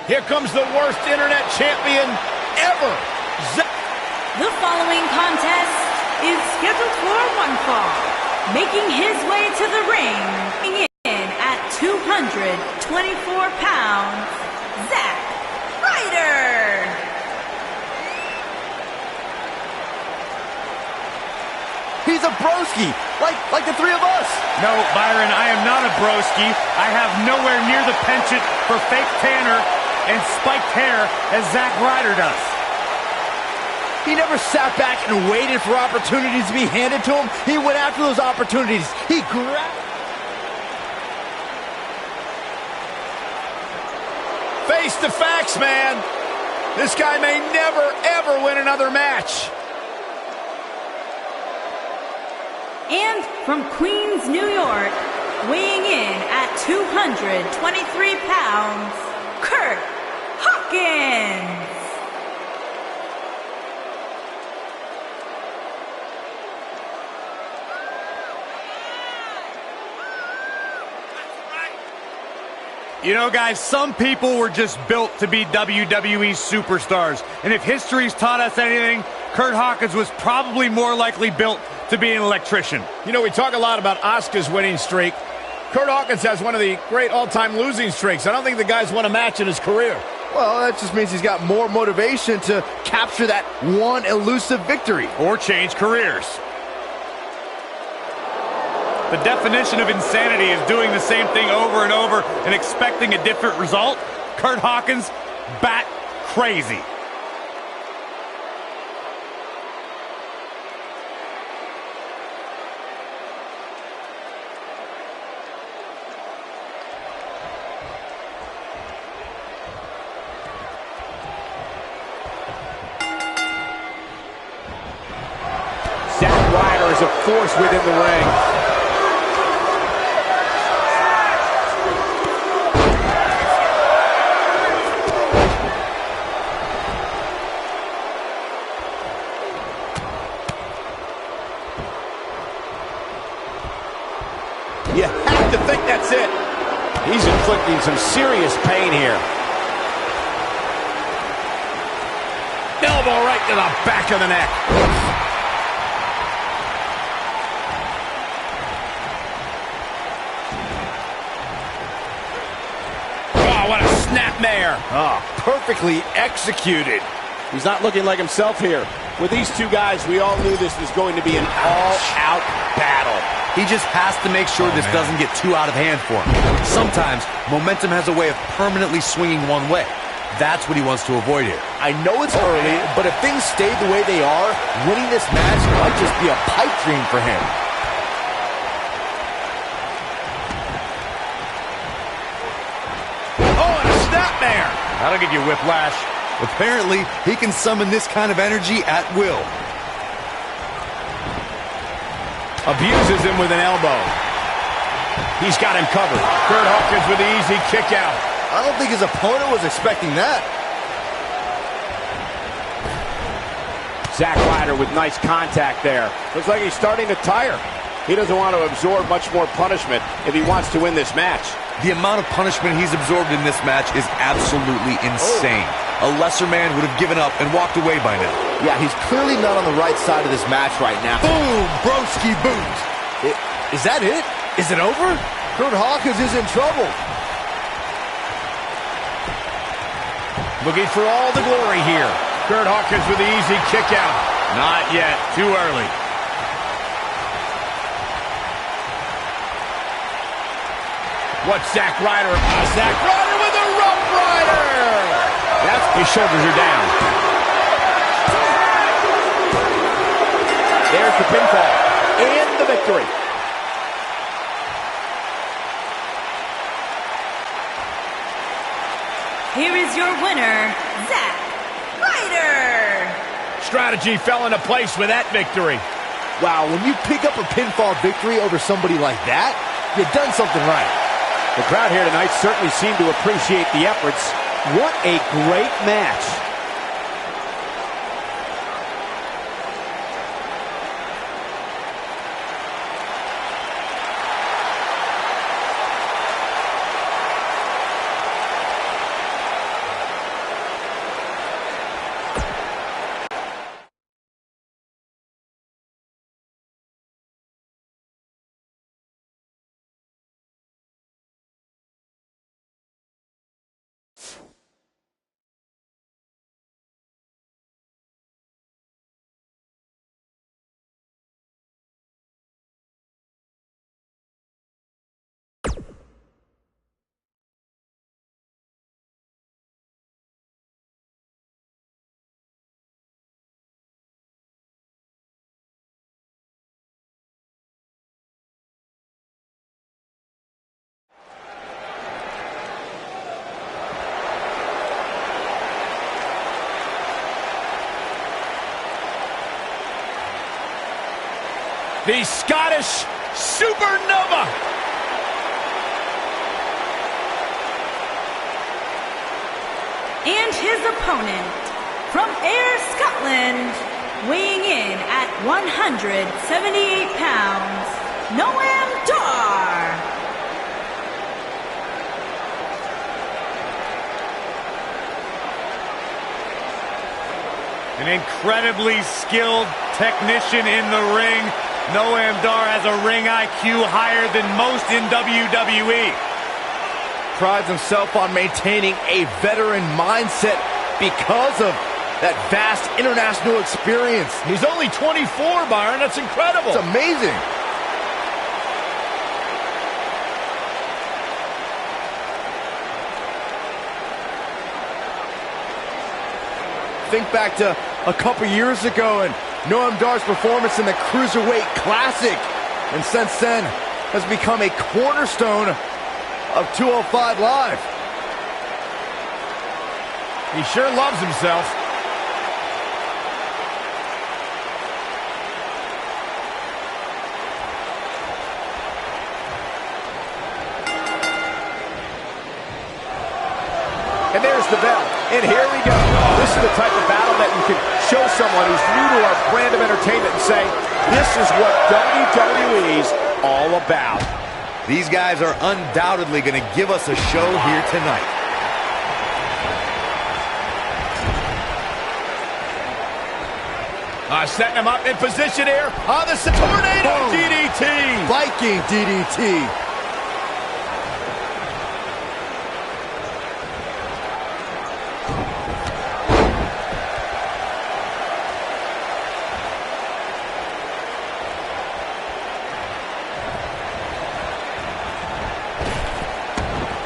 Here comes the worst internet champion ever. The following contest is scheduled for one fall. Making his way to the ring in at 224 pounds, Zack Ryder. He's a broski, like the three of us. No, Byron, I am not a broski. I have nowhere near the penchant for fake tanner and spiked hair as Zack Ryder does. He never sat back and waited for opportunities to be handed to him. He went after those opportunities. He grabbed. Face the facts, man. This guy may never, ever win another match. And from Queens, New York, weighing in at 223 pounds, Kurt Hawkins. You know, guys, some people were just built to be WWE superstars. And if history's taught us anything, Kurt Hawkins was probably more likely built to be an electrician. You know, we talk a lot about Asuka's winning streak. Kurt Hawkins has one of the great all-time losing streaks. I don't think the guy's won a match in his career. Well, that just means he's got more motivation to capture that one elusive victory. Or change careers. The definition of insanity is doing the same thing over and over and expecting a different result. Kurt Hawkins, bat crazy. Zack Ryder is a force within the ring. You have to think that's it. He's inflicting some serious pain here. Elbow right to the back of the neck. Oh, what a snapmare. Oh, perfectly executed. He's not looking like himself here. With these two guys, we all knew this was going to be an all-out battle. He just has to make sure this doesn't get too out of hand for him. Sometimes, momentum has a way of permanently swinging one way. That's what he wants to avoid here. I know it's early, but if things stay the way they are, winning this match might just be a pipe dream for him. Oh, and a snapmare. That'll give you whiplash. Apparently, he can summon this kind of energy at will. Abuses him with an elbow. He's got him covered. Kurt Hawkins with the easy kick out. I don't think his opponent was expecting that. Zack Ryder with nice contact there. Looks like he's starting to tire. He doesn't want to absorb much more punishment if he wants to win this match. The amount of punishment he's absorbed in this match is absolutely insane. A lesser man would have given up and walked away by now. Yeah, he's clearly not on the right side of this match right now. Boom! Broski boot! Is that it? Is it over? Kurt Hawkins is in trouble. Looking for all the glory here. Kurt Hawkins with the easy kick out. Not yet. Too early. What's Zack Ryder? Zack Ryder with a Rough Rider! That's, his shoulders are down. There's the pinfall and the victory. Here is your winner, Zack Ryder. Strategy fell into place with that victory. Wow, when you pick up a pinfall victory over somebody like that, you've done something right. The crowd here tonight certainly seemed to appreciate the efforts. What a great match. the Scottish Supernova. And his opponent, from Ayr, Scotland, weighing in at 178 pounds, Noam Dar. An incredibly skilled technician in the ring. Noam Dar has a ring IQ higher than most in WWE. Prides himself on maintaining a veteran mindset because of that vast international experience. He's only 24, Byron. That's incredible. It's amazing. Think back to a couple years ago and Noam Dar's performance in the Cruiserweight Classic. And since then has become a cornerstone of 205 Live. He sure loves himself. And there's the bell. And here we go. This is the type of battle that you can show someone who's new to our brand of entertainment and say, this is what WWE's all about. These guys are undoubtedly going to give us a show here tonight. Setting him up in position here on the Tornado DDT. Viking DDT.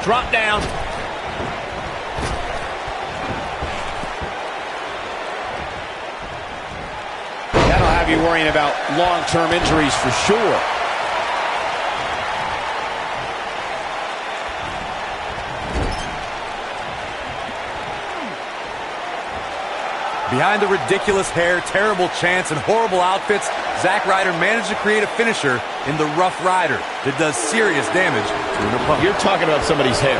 Drop down. That'll have you worrying about long-term injuries for sure. Behind the ridiculous hair, terrible chants, and horrible outfits, Zack Ryder managed to create a finisher in the Rough Rider that does serious damage to an opponent. You're talking about somebody's hair.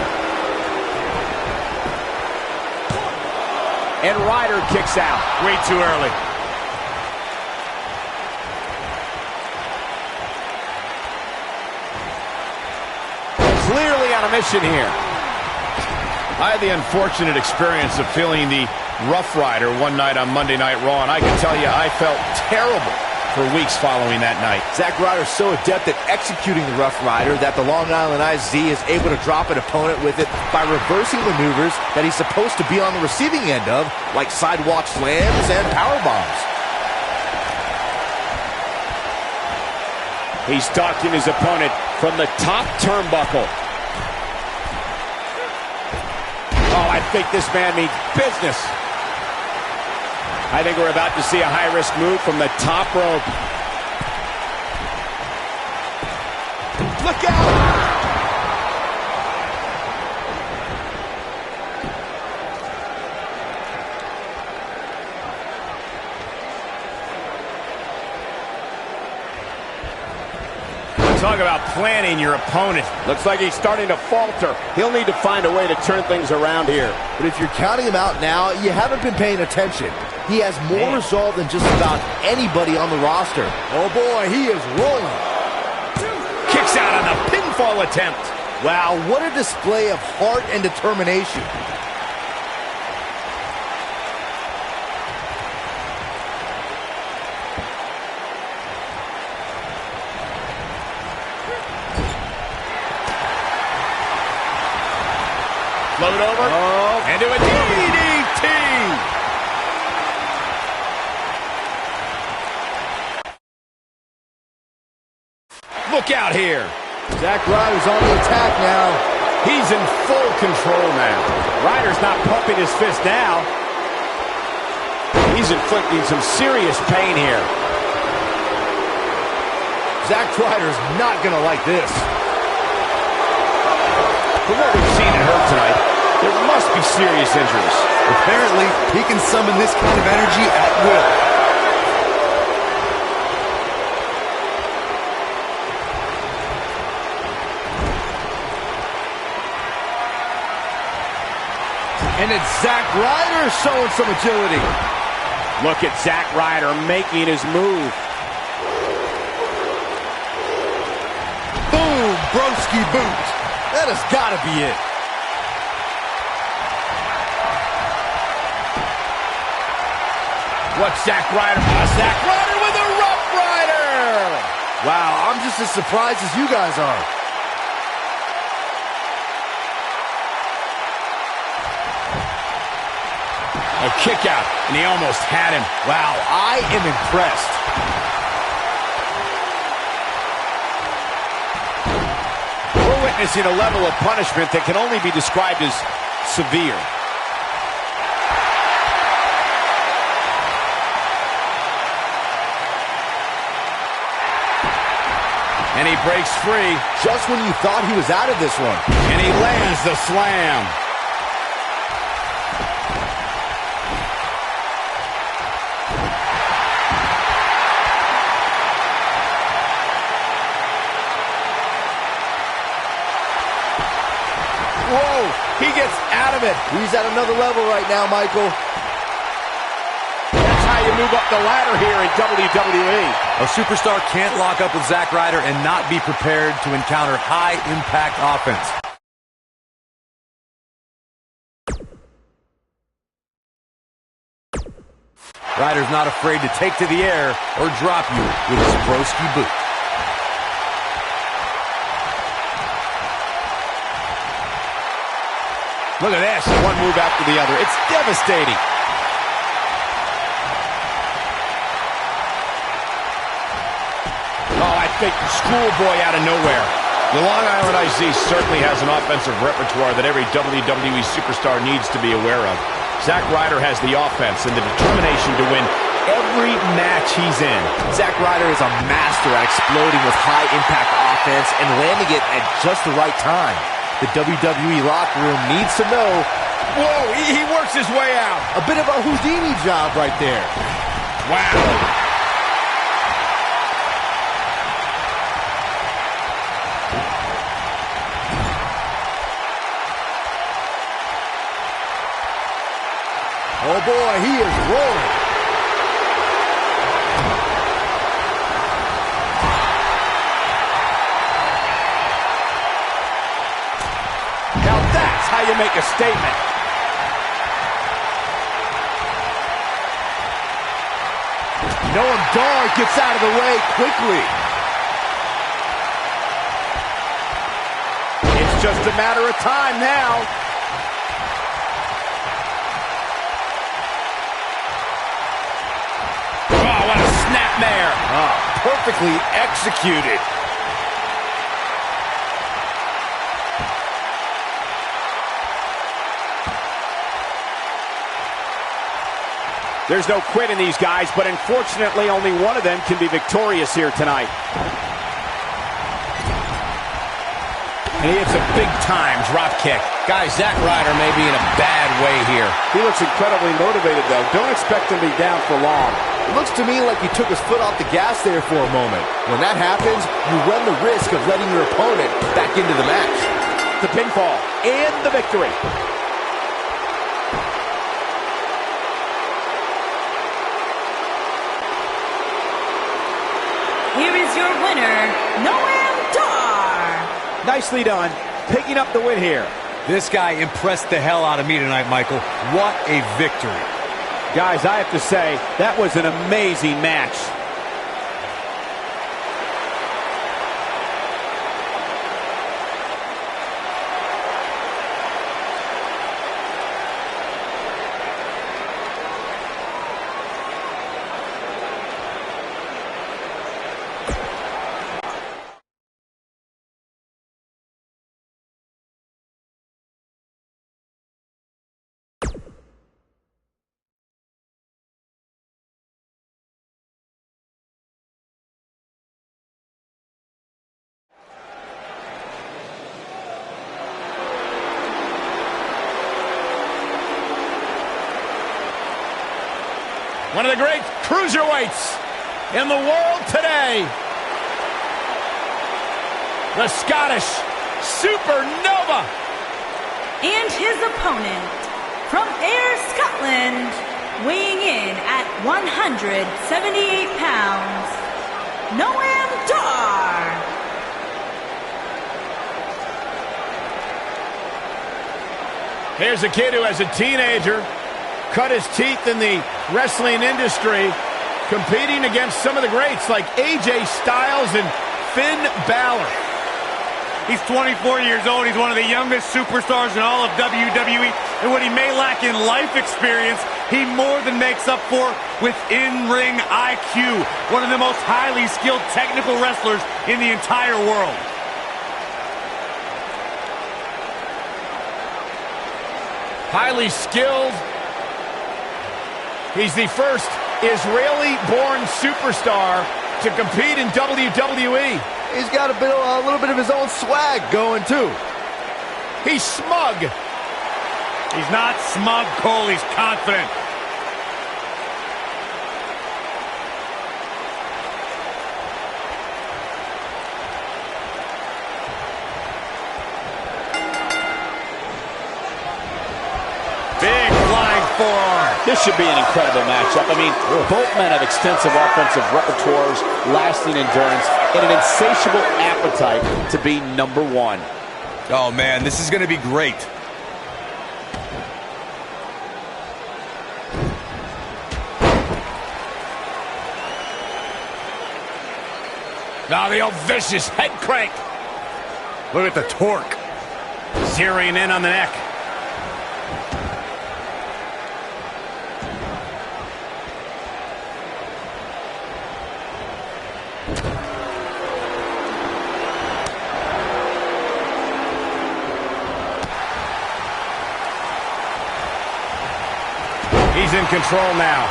And Ryder kicks out. Way too early. Clearly on a mission here. I had the unfortunate experience of feeling the Rough Rider one night on Monday Night Raw, and I can tell you I felt terrible for weeks following that night. Zack Ryder's so adept at executing the Rough Rider that the Long Island IZ is able to drop an opponent with it by reversing maneuvers that he's supposed to be on the receiving end of, like sidewalk slams and power bombs. He's stalking his opponent from the top turnbuckle. Oh, I think this man means business. I think we're about to see a high-risk move from the top rope. Look out! Talk about planning your opponent. Looks like he's starting to falter. He'll need to find a way to turn things around here. But if you're counting him out now, you haven't been paying attention. He has more resolve than just about anybody on the roster. Oh boy, he is rolling. Kicks out on the pinfall attempt. Wow, what a display of heart and determination. Float over, and do a DDT! Look out here. Zack Ryder's on the attack now. He's in full control now. Ryder's not pumping his fist now. He's inflicting some serious pain here. Zack Ryder's not going to like this. From what we've seen and heard tonight, there must be serious injuries. Apparently, he can summon this kind of energy at will. And it's Zack Ryder showing some agility. Look at Zack Ryder making his move. Boom, broski boot. That has got to be it. What's Zack Ryder? Zack Ryder with a Rough Rider! Wow, I'm just as surprised as you guys are. A kick out, and he almost had him. Wow, I am impressed. We're witnessing a level of punishment that can only be described as severe. And he breaks free. Just when you thought he was out of this one. And he lands the slam. Whoa, he gets out of it. He's at another level right now, Michael. That's how you move up the ladder here in WWE. A superstar can't lock up with Zack Ryder and not be prepared to encounter high-impact offense. Ryder's not afraid to take to the air or drop you with his broski boot. Look at this, one move after the other. It's devastating. Oh, I think schoolboy out of nowhere. The Long Island IC certainly has an offensive repertoire that every WWE superstar needs to be aware of. Zack Ryder has the offense and the determination to win every match he's in. Zack Ryder is a master at exploding with high-impact offense and landing it at just the right time. The WWE locker room needs to know. Whoa, he works his way out. A bit of a Houdini job right there. Wow. Oh boy, he is rolling. Now that's how you make a statement. Noam Dar gets out of the way quickly. It's just a matter of time now. Oh, what a snapmare. Oh, perfectly executed. There's no quit in these guys, but unfortunately only one of them can be victorious here tonight. And he hits a big-time drop kick. Guys, Zack Ryder may be in a bad way here. He looks incredibly motivated, though. Don't expect him to be down for long. It looks to me like he took his foot off the gas there for a moment. When that happens, you run the risk of letting your opponent back into the match. The pinfall and the victory. Here is your winner, Noam Dar. Nicely done, picking up the win here. This guy impressed the hell out of me tonight, Michael. What a victory. Guys, I have to say, that was an amazing match. One of the great cruiserweights in the world today. The Scottish Supernova. And his opponent, Scotland, weighing in at 178 pounds, Noam Dar. Here's a kid who, as a teenager, cut his teeth in the wrestling industry, competing against some of the greats like AJ Styles and Finn Balor. He's 24 years old. He's one of the youngest superstars in all of WWE. And what he may lack in life experience, he more than makes up for with in-ring IQ. One of the most highly skilled technical wrestlers in the entire world. Highly skilled. He's the first Israeli-born superstar to compete in WWE. He's got a little bit of his own swag going, too. He's smug. He's not smug, Cole. He's confident. Big flying forearm. This should be an incredible matchup. I mean, both men have extensive offensive repertoires, lasting endurance, and an insatiable appetite to be number one. Oh, man, this is going to be great. Now the old vicious head crank. Look at the torque. Zeroing in on the neck. He's in control now.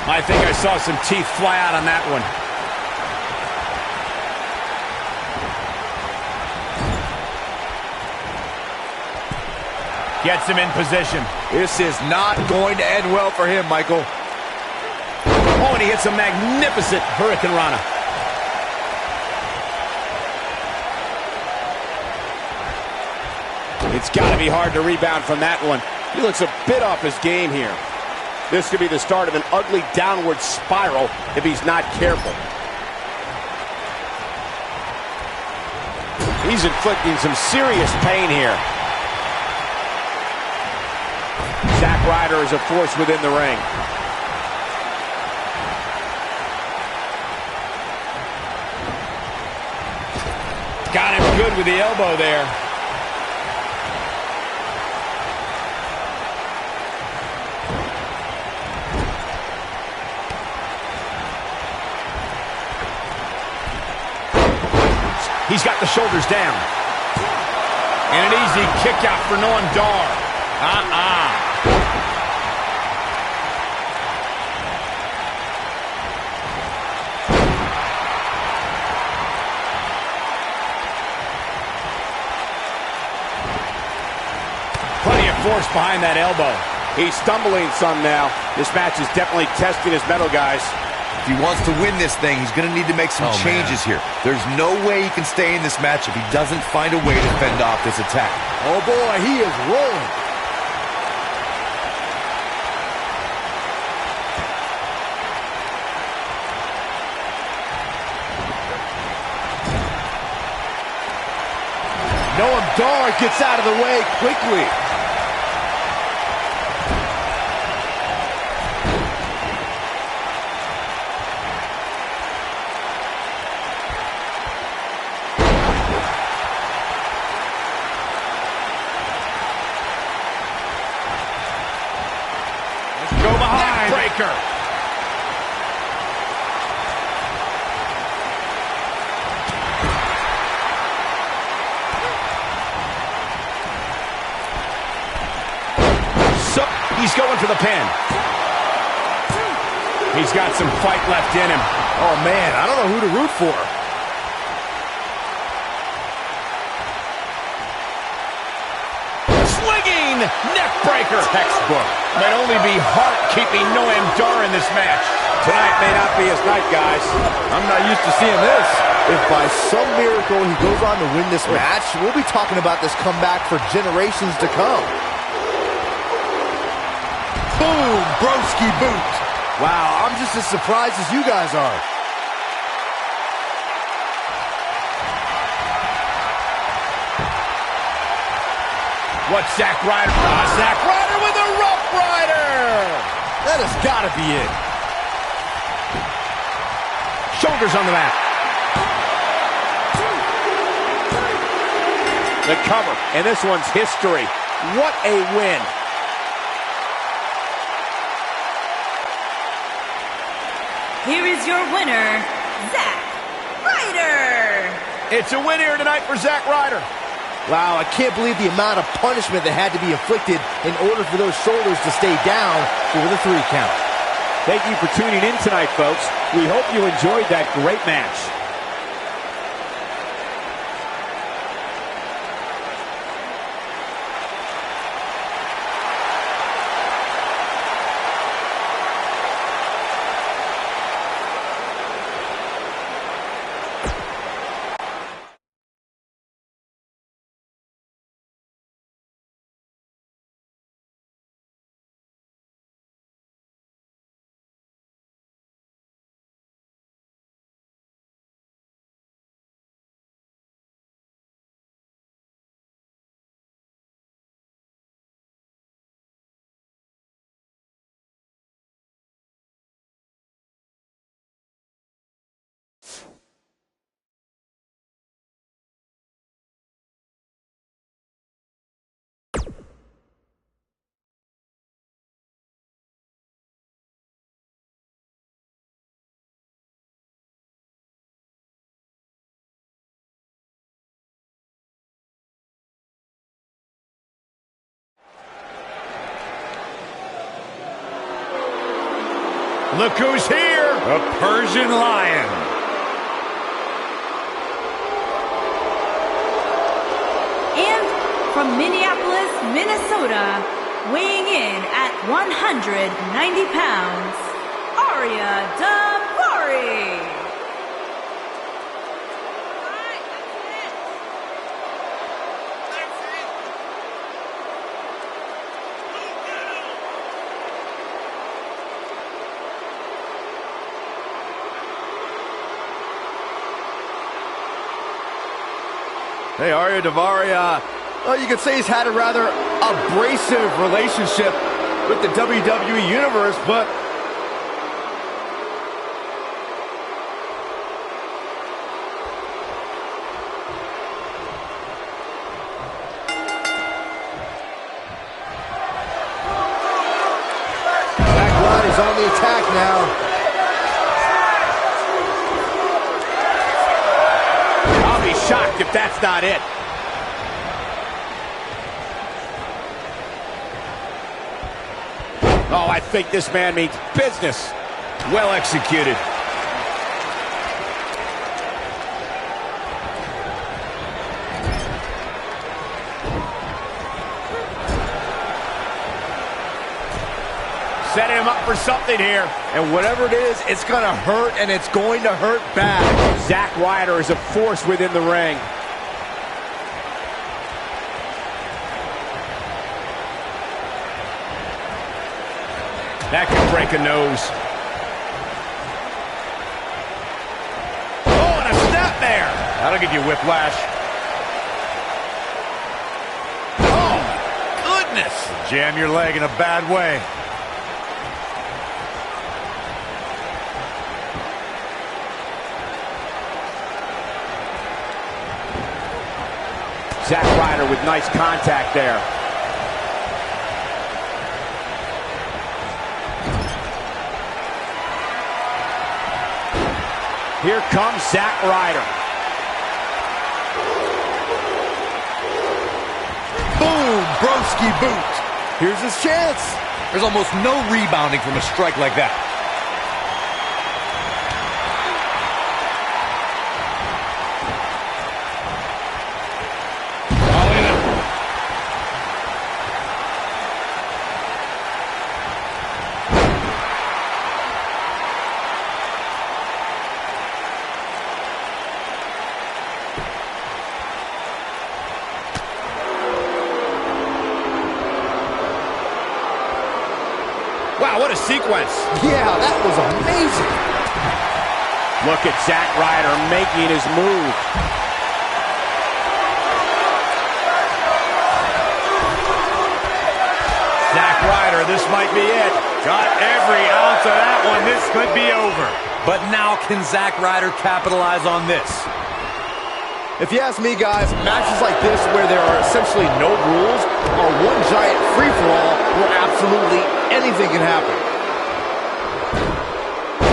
I think I saw some teeth fly out on that one. Gets him in position. This is not going to end well for him, Michael. Oh, and he hits a magnificent Hurricane Rana. It's got to be hard to rebound from that one. He looks a bit off his game here. This could be the start of an ugly downward spiral if he's not careful. He's inflicting some serious pain here. Zack Ryder is a force within the ring. Got him good with the elbow there. He's got the shoulders down. And an easy kick out for Noam Dar. Plenty of force behind that elbow. He's stumbling some now. This match is definitely testing his mettle, guys. If he wants to win this thing, he's going to need to make some changes here. There's no way he can stay in this match if he doesn't find a way to fend off this attack. Oh, boy, he is rolling. Noam Dar gets out of the way quickly. Go behind. Breaker. So he's going for the pin. He's got some fight left in him. Oh, man, I don't know who to root for. Swinging Diving neck breaker. Textbook. Might only be heart keeping Noam Dar in this match. Tonight may not be his night, guys. I'm not used to seeing this. If by some miracle he goes on to win this match, we'll be talking about this comeback for generations to come. Boom, broski boot. Wow, I'm just as surprised as you guys are. What's Zack Ryder? Zack Ryder with a Rough Rider. That has got to be it. Shoulders on the mat. The cover, and this one's history. What a win. Here is your winner, Zack Ryder. It's a win here tonight for Zack Ryder. Wow, I can't believe the amount of punishment that had to be inflicted in order for those shoulders to stay down for the 3 count. Thank you for tuning in tonight, folks. We hope you enjoyed that great match. Look who's here. The Persian Lion. And from Minneapolis, Minnesota, weighing in at 190 pounds, Arya Davari. Hey, Arya Davari, well, you could say he's had a rather abrasive relationship with the WWE Universe, but Zack Ryder's on the attack now. Shocked if that's not it. Oh, I think this man means business. Well executed. Setting him up for something here. And whatever it is, it's going to hurt, and it's going to hurt bad. Zack Ryder is a force within the ring. That could break a nose. Oh, and a snap there. That'll give you whiplash. Oh, goodness. Jam your leg in a bad way. Zack Ryder with nice contact there. Here comes Zack Ryder. Boom, broski boot. Here's his chance. There's almost no rebounding from a strike like that. Wow, what a sequence. Yeah, that was amazing. Look at Zack Ryder making his move. Zack Ryder, this might be it. Got every ounce of that one. This could be over. But now can Zack Ryder capitalize on this? If you ask me, guys, matches like this where there are essentially no rules are one giant free-for-all where absolutely anything can happen.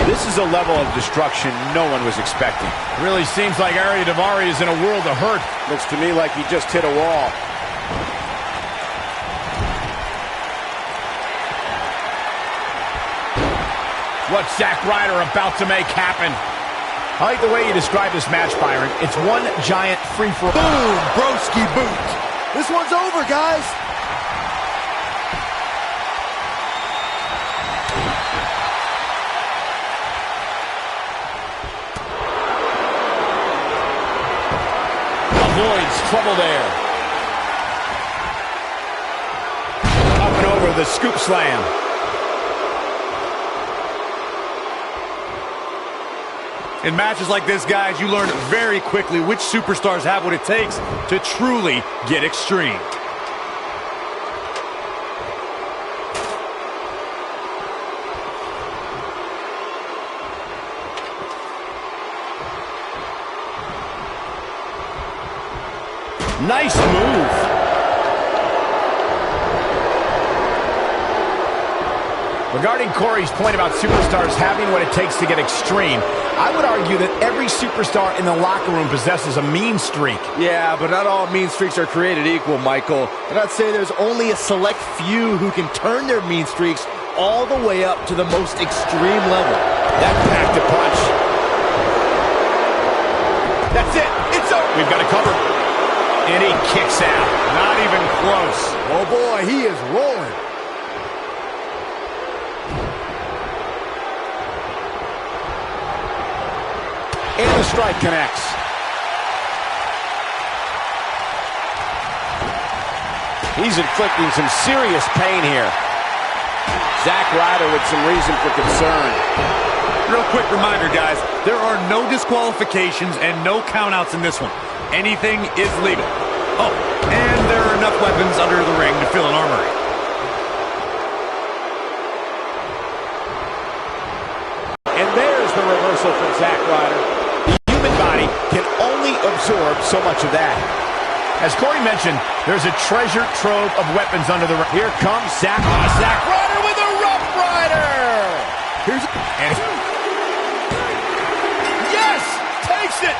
This is a level of destruction no one was expecting. Really seems like Ariya Daivari is in a world of hurt. Looks to me like he just hit a wall. What's Zack Ryder about to make happen? I like the way you describe this match, Byron. It's one giant free-for-all. Boom, broski boot. This one's over, guys. Avoids trouble there. Up and over the scoop slam. In matches like this, guys, you learn very quickly which superstars have what it takes to truly get extreme. Nice move. Regarding Corey's point about superstars having what it takes to get extreme, I would argue that every superstar in the locker room possesses a mean streak. Yeah, but not all mean streaks are created equal, Michael. And I'd say there's only a select few who can turn their mean streaks all the way up to the most extreme level. That packed a punch. That's it. It's over. We've got it covered. And he kicks out. Not even close. Oh boy, he is rolling. And the strike connects. He's inflicting some serious pain here. Zack Ryder with some reason for concern. Real quick reminder, guys, there are no disqualifications and no countouts in this one. Anything is legal. Oh, and there are enough weapons under the ring to fill an armory. And there's the reversal from Zack Ryder. The human body can only absorb so much of that. As Corey mentioned, there's a treasure trove of weapons under the ring. Here comes Zack Ryder with a Rough Rider. Yes! Takes it!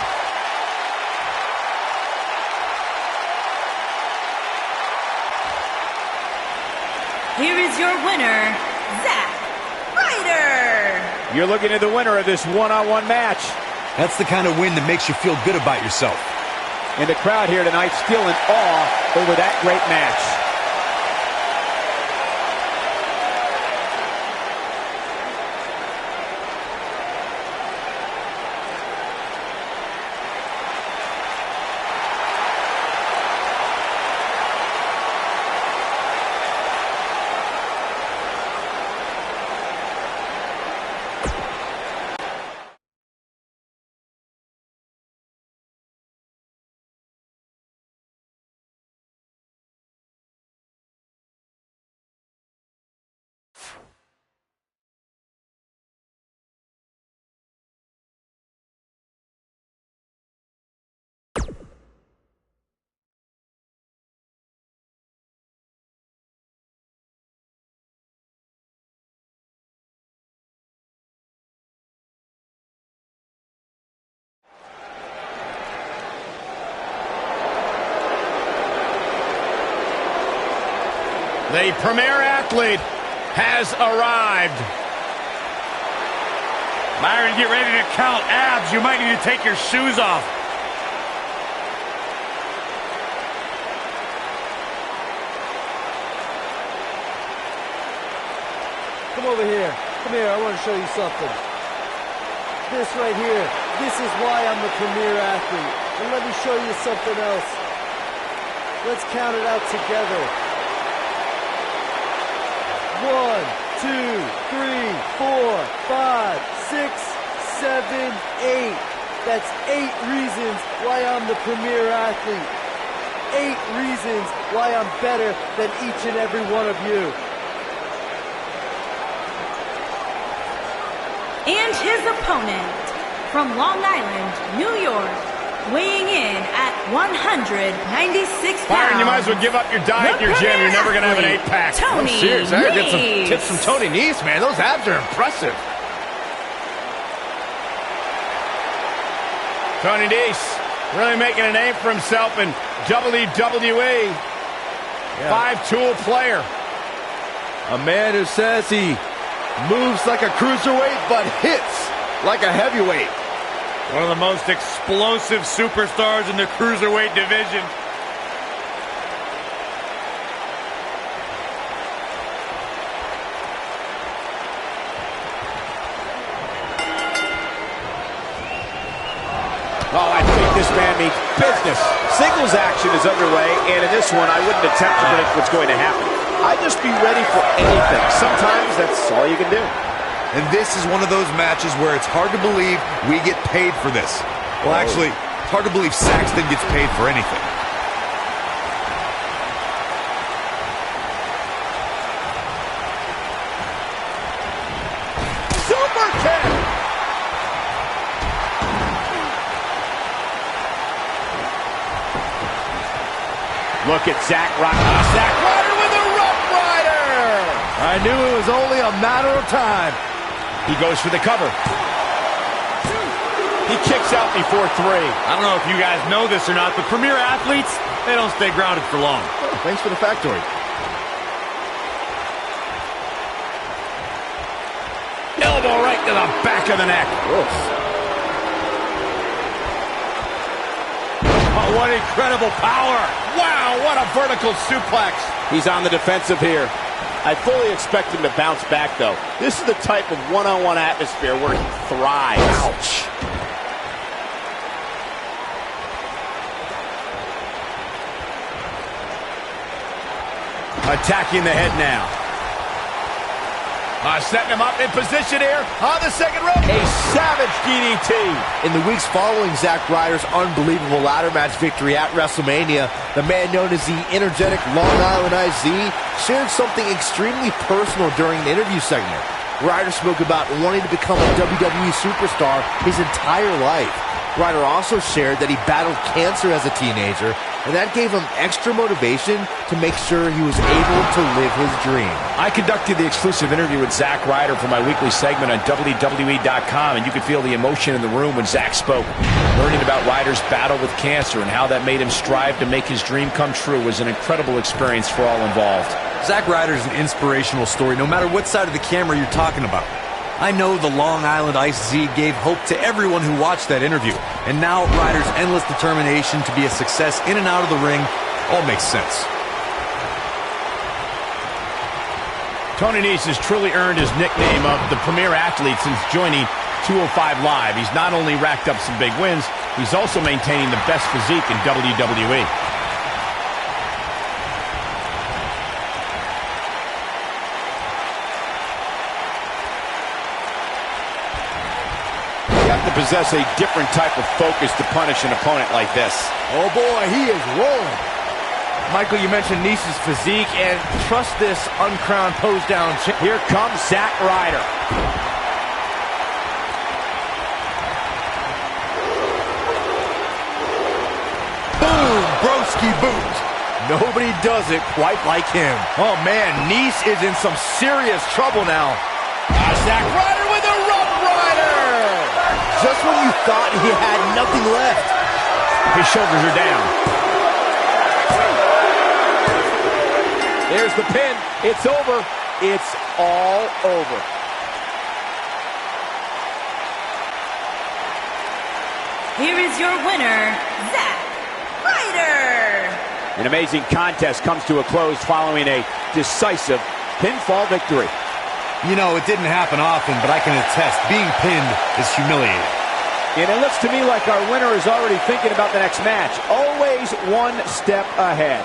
Here is your winner, Zack Ryder. You're looking at the winner of this one-on-one match. That's the kind of win that makes you feel good about yourself. And the crowd here tonight still in awe over that great match. The premier athlete has arrived. Byron, get ready to count abs. You might need to take your shoes off. Come over here. Come here, I want to show you something. This right here, this is why I'm the premier athlete. And let me show you something else. Let's count it out together. 1, 2, 3, 4, 5, 6, 7, 8. That's 8 reasons why I'm the premier athlete. 8 reasons why I'm better than each and every one of you. And his opponent, from Long Island, New York, weighing in at 196 pounds. Byron, you might as well give up your diet in your gym. You're never going to have an 8-pack. Tony I'm serious. I gotta get some Nese. tips from Tony Nese, man. Those abs are impressive. Tony Nese really making a name for himself in WWE. 5-tool player. A man who says he moves like a cruiserweight, but hits like a heavyweight. One of the most explosive superstars in the cruiserweight division. Oh, I think this man means business. Singles action is underway, and in this one, I wouldn't attempt to predict what's going to happen. I'd just be ready for anything. Sometimes that's all you can do. And this is one of those matches where it's hard to believe we get paid for this. Well, actually, it's hard to believe Saxton gets paid for anything. Super kick. Look at Zack Ryder. Zack Ryder with a Rough Rider. I knew it was only a matter of time. He goes for the cover. He kicks out before 3. I don't know if you guys know this or not, but premier athletes, they don't stay grounded for long. Oh, thanks for the factoid. Elbow right to the back of the neck. Oh, what incredible power. Wow, what a vertical suplex. He's on the defensive here. I fully expect him to bounce back, though. This is the type of one-on-one atmosphere where he thrives. Ouch. Attacking the head now. Setting him up in position here on the second rope. A savage DDT. In the weeks following Zack Ryder's unbelievable ladder match victory at WrestleMania, the man known as the energetic Long Island IZ shared something extremely personal during an interview segment. Ryder spoke about wanting to become a WWE superstar his entire life. Ryder also shared that he battled cancer as a teenager, and that gave him extra motivation to make sure he was able to live his dream. I conducted the exclusive interview with Zack Ryder for my weekly segment on WWE2K'19, and you could feel the emotion in the room when Zack spoke. Learning about Ryder's battle with cancer and how that made him strive to make his dream come true was an incredible experience for all involved. Zack Ryder's an inspirational story, no matter what side of the camera you're talking about. I know the Long Island IZ gave hope to everyone who watched that interview. And now Ryder's endless determination to be a success in and out of the ring all makes sense. Tony Nese has truly earned his nickname of the premier athlete since joining 205 Live. He's not only racked up some big wins, he's also maintaining the best physique in WWE. Possess a different type of focus to punish an opponent like this. Oh boy, he is rolling. Michael, you mentioned Nese's physique, and trust this uncrowned pose-down. Here comes Zack Ryder. Boom, broski boot. Nobody does it quite like him. Oh man, Nese is in some serious trouble now. Zack Ryder with a Rough Rider. Just when you thought he had nothing left. His shoulders are down. There's the pin. It's over. It's all over. Here is your winner, Zack Ryder. An amazing contest comes to a close following a decisive pinfall victory. You know, it didn't happen often, but I can attest, being pinned is humiliating. And it looks to me like our winner is already thinking about the next match. Always one step ahead.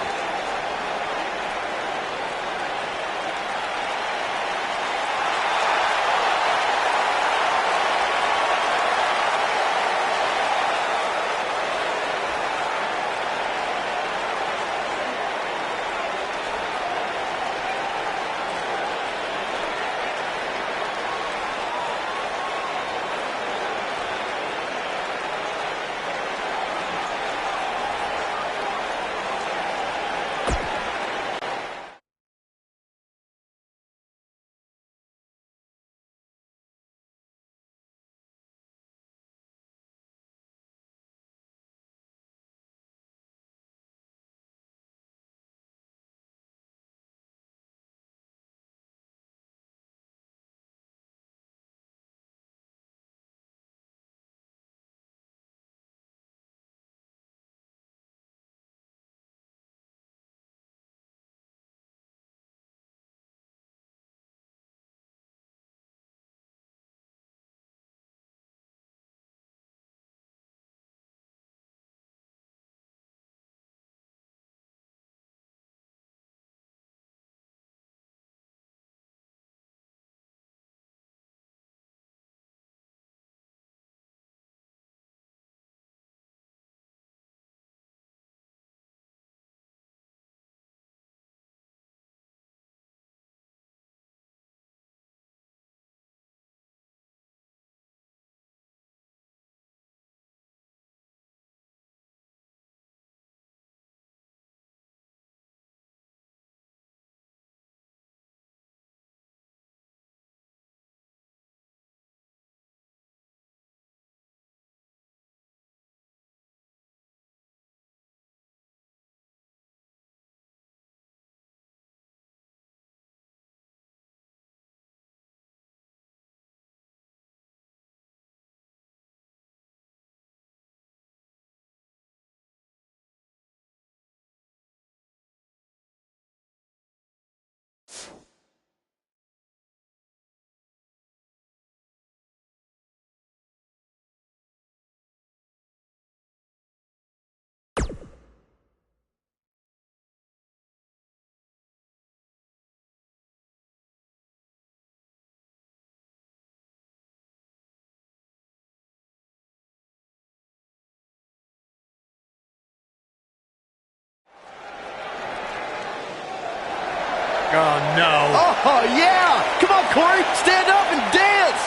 Oh, no. Oh, yeah. Come on, Corey. Stand up and dance.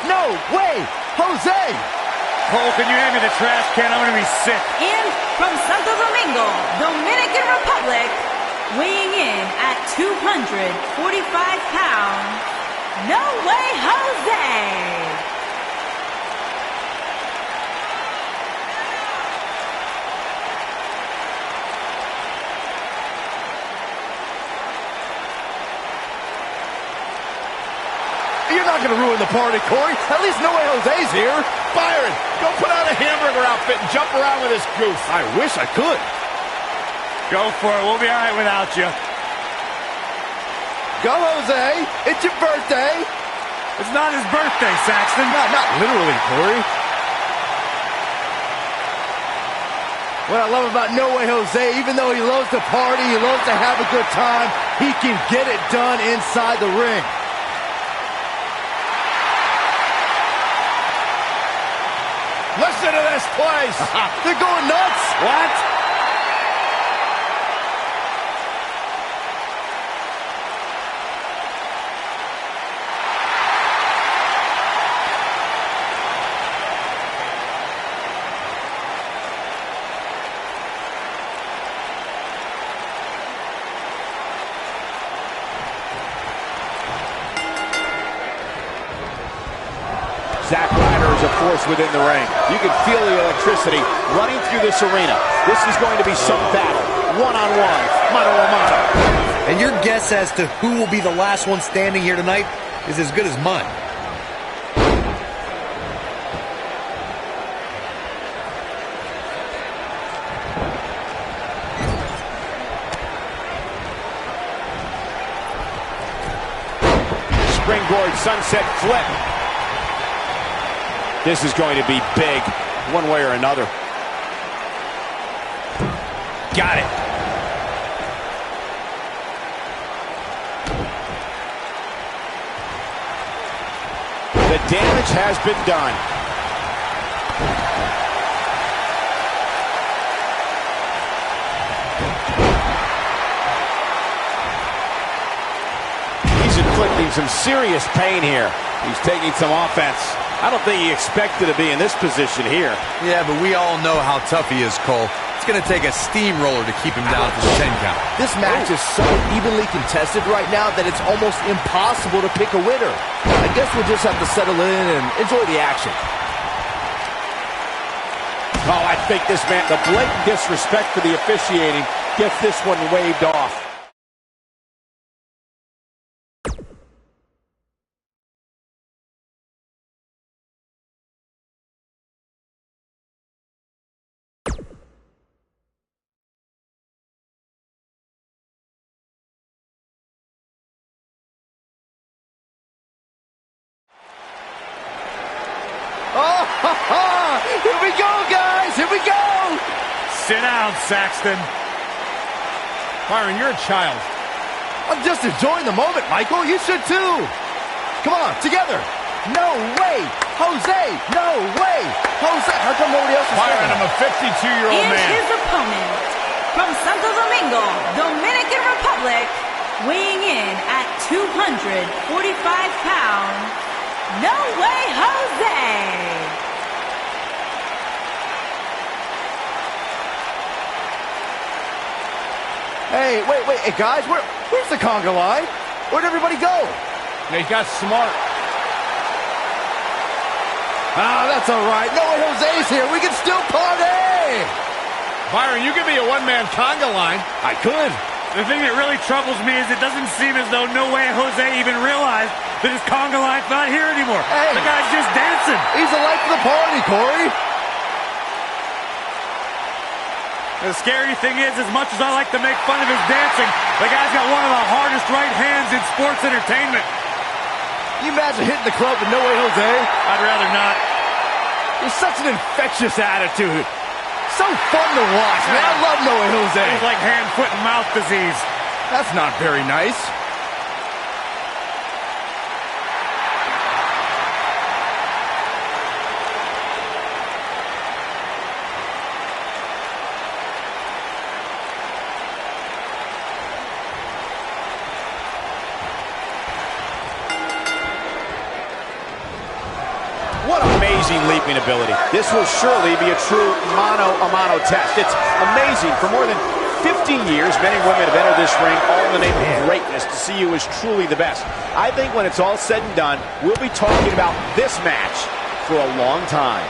No way. Jose. Cole, can you hand me the trash can? I'm going to be sick. And from Santo Domingo, Dominican Republic, weighing in at 245 pounds, No Way Jose. You're not going to ruin the party, Corey. At least No Way Jose's here. Byron, go put on a hamburger outfit and jump around with this goof. I wish I could. Go for it. We'll be all right without you. Go, Jose. It's your birthday. It's not his birthday, Saxton. Not literally, Corey. What I love about No Way Jose, even though he loves to party, he loves to have a good time, he can get it done inside the ring. Listen to this place. They're going nuts. What? Zack Ryder is a force within the ring. You can feel the electricity running through this arena. This is going to be some battle. One-on-one, mano-a-mano. And your guess as to who will be the last one standing here tonight is as good as mine. Springboard sunset flip. This is going to be big, one way or another. Got it. The damage has been done. He's inflicting some serious pain here. He's taking some offense. I don't think he expected to be in this position here. Yeah, but we all know how tough he is, Cole. It's going to take a steamroller to keep him down to the 10 count. This match is so evenly contested right now that it's almost impossible to pick a winner. I guess we'll just have to settle in and enjoy the action. Oh, I think this man, the blatant disrespect for the officiating gets this one waved off. Oh, ha, ha. Here we go, guys. Here we go. Sit down, Saxton. Byron, you're a child. I'm just enjoying the moment, Michael. You should too. Come on, together. No way, Jose. No way, Jose. How come nobody else is Byron, saying? I'm a 52-year-old And man. his opponent, from Santo Domingo, Dominican Republic, weighing in at 245 pounds, No Way Jose. Hey, wait, hey, guys, where's the conga line? Where'd everybody go? They got smart. Ah, that's all right. No Way Jose's here. We can still party. Byron, you could be a one-man conga line. I could. The thing that really troubles me is it doesn't seem as though No Way Jose even realized that his conga line's not here anymore. Hey. The guy's just dancing. He's the life of the party, Corey. The scary thing is, as much as I like to make fun of his dancing, the guy's got one of the hardest right hands in sports entertainment. Can you imagine hitting the club with No Way Jose? I'd rather not. You're such an infectious attitude. So fun to watch, man. I love No Way Jose. He's like hand, foot, and mouth disease. That's not very nice. amazing leaping ability. This will surely be a true mano-a-mano test. It's amazing. For more than 50 years, men and women have entered this ring all in the name of greatness to see who is truly the best. I think when it's all said and done, we'll be talking about this match for a long time.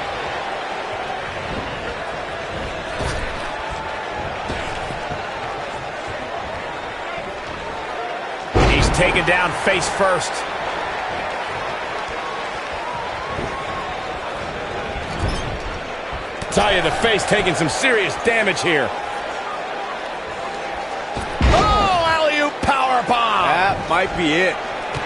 He's taken down face first. Tell you, the face taking some serious damage here. Oh, alley-oop powerbomb. That might be it.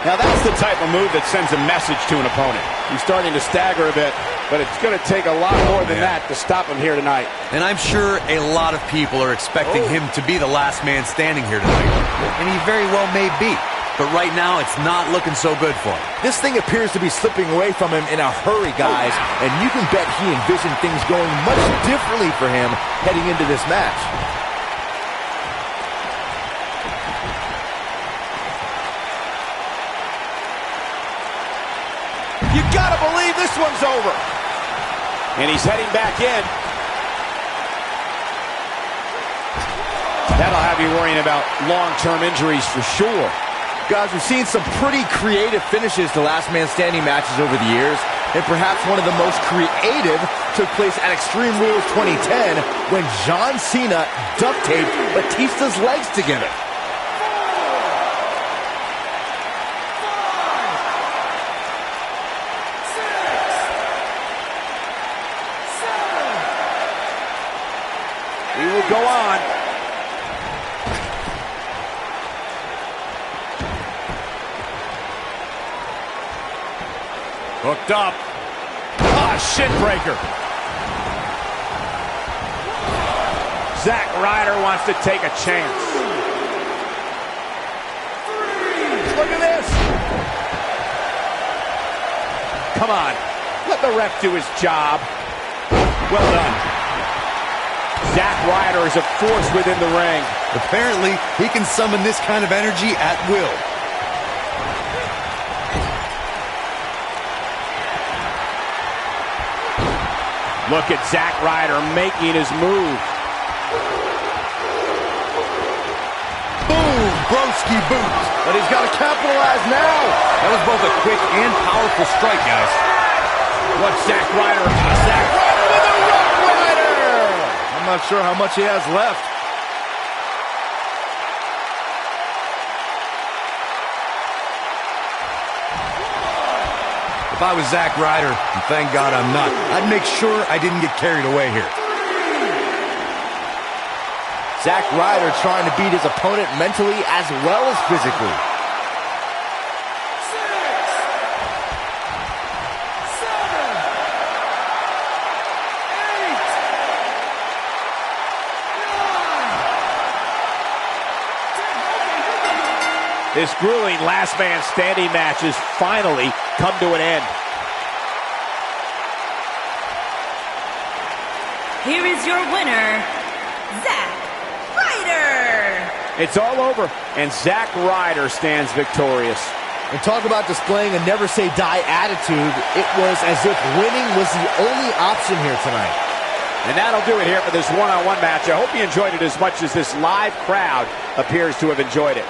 Now that's the type of move that sends a message to an opponent. He's starting to stagger a bit, but it's going to take a lot more than that to stop him here tonight. And I'm sure a lot of people are expecting him to be the last man standing here tonight. And he very well may be. But right now, it's not looking so good for him. This thing appears to be slipping away from him in a hurry, guys. And you can bet he envisioned things going much differently for him heading into this match. You gotta believe this one's over. And he's heading back in. That'll have you worrying about long-term injuries for sure. Guys, we've seen some pretty creative finishes to last man standing matches over the years, and perhaps one of the most creative took place at Extreme Rules 2010 when John Cena duct taped Batista's legs together. He will go on. Hooked up. Ah, shin breaker. Zack Ryder wants to take a chance. Look at this. Come on. Let the ref do his job. Well done. Zack Ryder is a force within the ring. Apparently, he can summon this kind of energy at will. Look at Zack Ryder making his move. Boom! Broski boot. But he's got to capitalize now. That was both a quick and powerful strike, guys. What's Zack Ryder? Zack Ryder with a Rock Rider! I'm not sure how much he has left. If I was Zack Ryder, and thank God I'm not, I'd make sure I didn't get carried away here. Zack Ryder trying to beat his opponent mentally as well as physically. 6, 7, 8, 9, 10. This grueling last man standing match has finally come to an end. Here is your winner, Zack Ryder. It's all over, and Zack Ryder stands victorious. And talk about displaying a never-say-die attitude. It was as if winning was the only option here tonight. And that'll do it here for this one-on-one match. I hope you enjoyed it as much as this live crowd appears to have enjoyed it.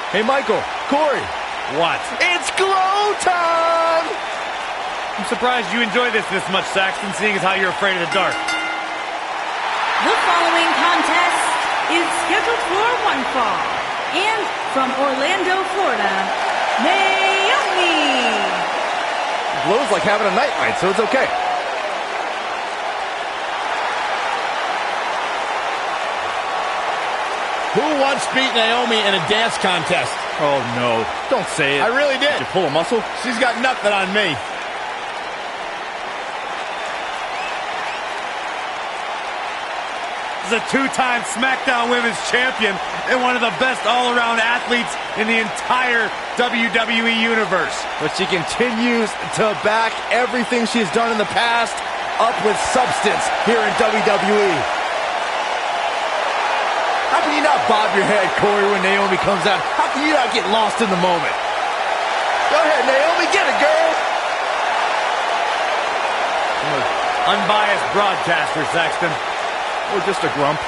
Hey, Michael, Corey. What? It's glow time! I'm surprised you enjoy this much, Saxton, seeing as how you're afraid of the dark. The following contest is scheduled for one fall. And from Orlando, Florida, Naomi. Glow's like having a nightlight, so it's okay. Who once beat Naomi in a dance contest? Oh, no. Don't say it. I really did. Did you pull a muscle? She's got nothing on me. This is a two-time SmackDown Women's Champion and one of the best all-around athletes in the entire WWE Universe. But she continues to back everything she's done in the past up with substance here in WWE. How can you not bob your head, Corey, when Naomi comes out? How can you not get lost in the moment? Go ahead, Naomi, get it, girl! Unbiased broadcaster, Saxton. Or just a grump.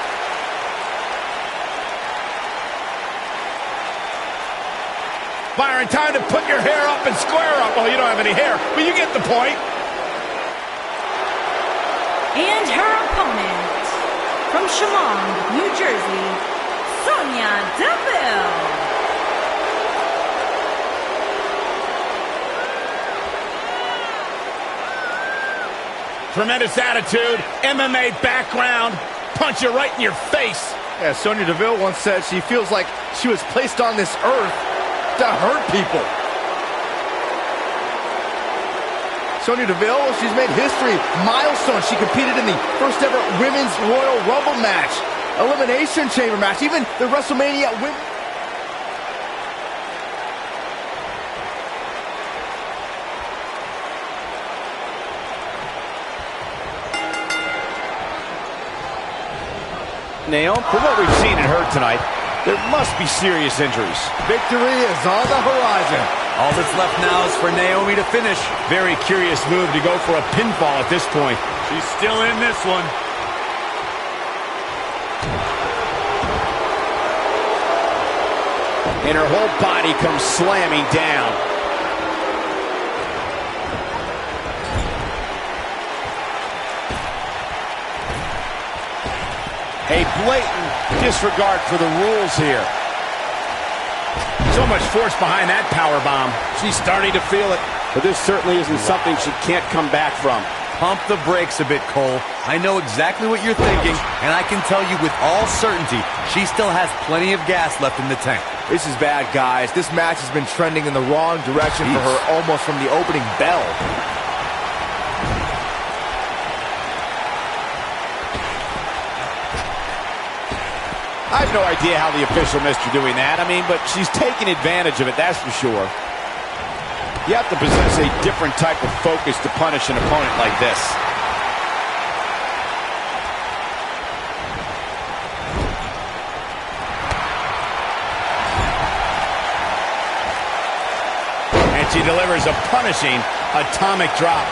Byron, time to put your hair up and square up. Oh, you don't have any hair, but you get the point. And her opponent, from Chemung, New Jersey, Sonya Deville. Tremendous attitude, MMA background, punch you right in your face. Yeah, Sonya Deville once said she feels like she was placed on this earth to hurt people. Sonya Deville, she's made history, milestone. She competed in the first ever Women's Royal Rumble match, Elimination Chamber match, even the WrestleMania Women. Naomi, From what we've seen and heard tonight, there must be serious injuries. Victory is on the horizon. All that's left now is for Naomi to finish. Very curious move to go for a pinfall at this point. She's still in this one. and her whole body comes slamming down. A blatant disregard for the rules here. So much force behind that power bomb. She's starting to feel it, but this certainly isn't something she can't come back from. Pump the brakes a bit, Cole. I know exactly what you're thinking, and I can tell you with all certainty, she still has plenty of gas left in the tank. This is bad, guys. This match has been trending in the wrong direction for her almost from the opening bell. I have no idea how the official missed her doing that. I mean, but she's taking advantage of it, that's for sure. You have to possess a different type of focus to punish an opponent like this. And she delivers a punishing atomic drop.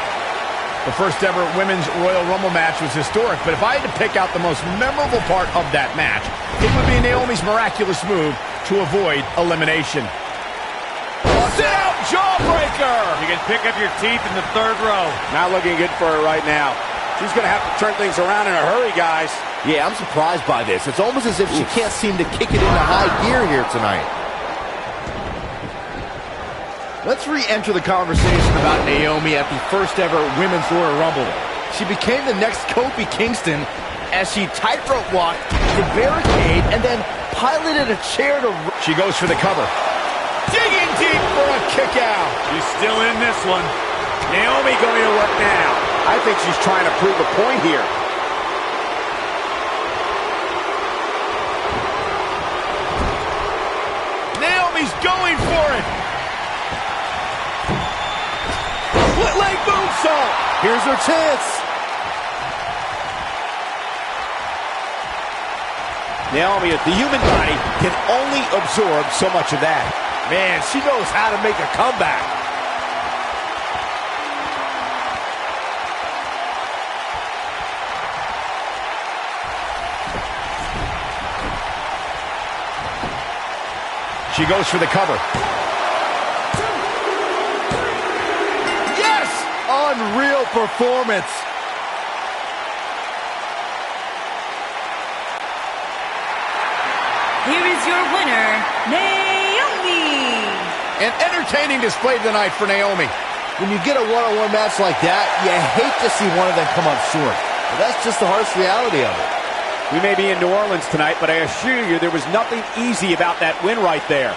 The first ever Women's Royal Rumble match was historic, but if I had to pick out the most memorable part of that match, it would be Naomi's miraculous move to avoid elimination. Sit-out jawbreaker! You can pick up your teeth in the third row. Not looking good for her right now. She's going to have to turn things around in a hurry, guys. Yeah, I'm surprised by this. It's almost as if she can't seem to kick it into high gear here tonight. Let's re-enter the conversation about Naomi at the first ever Women's Royal Rumble. She became the next Kofi Kingston as she tightrope walked the barricade and then piloted a chair to... She goes for the cover. Digging deep for a kick out. She's still in this one. Naomi going to work now. I think she's trying to prove a point here. Naomi's going for it. Split leg moonsault. Here's her chance. Naomi, the human body can only absorb so much of that. Man, she knows how to make a comeback. She goes for the cover. Yes! Unreal performance. Here is your winner, Naomi. An entertaining display tonight for Naomi. When you get a one-on-one match like that, you hate to see one of them come up short. But that's just the harsh reality of it. We may be in New Orleans tonight, but I assure you there was nothing easy about that win right there.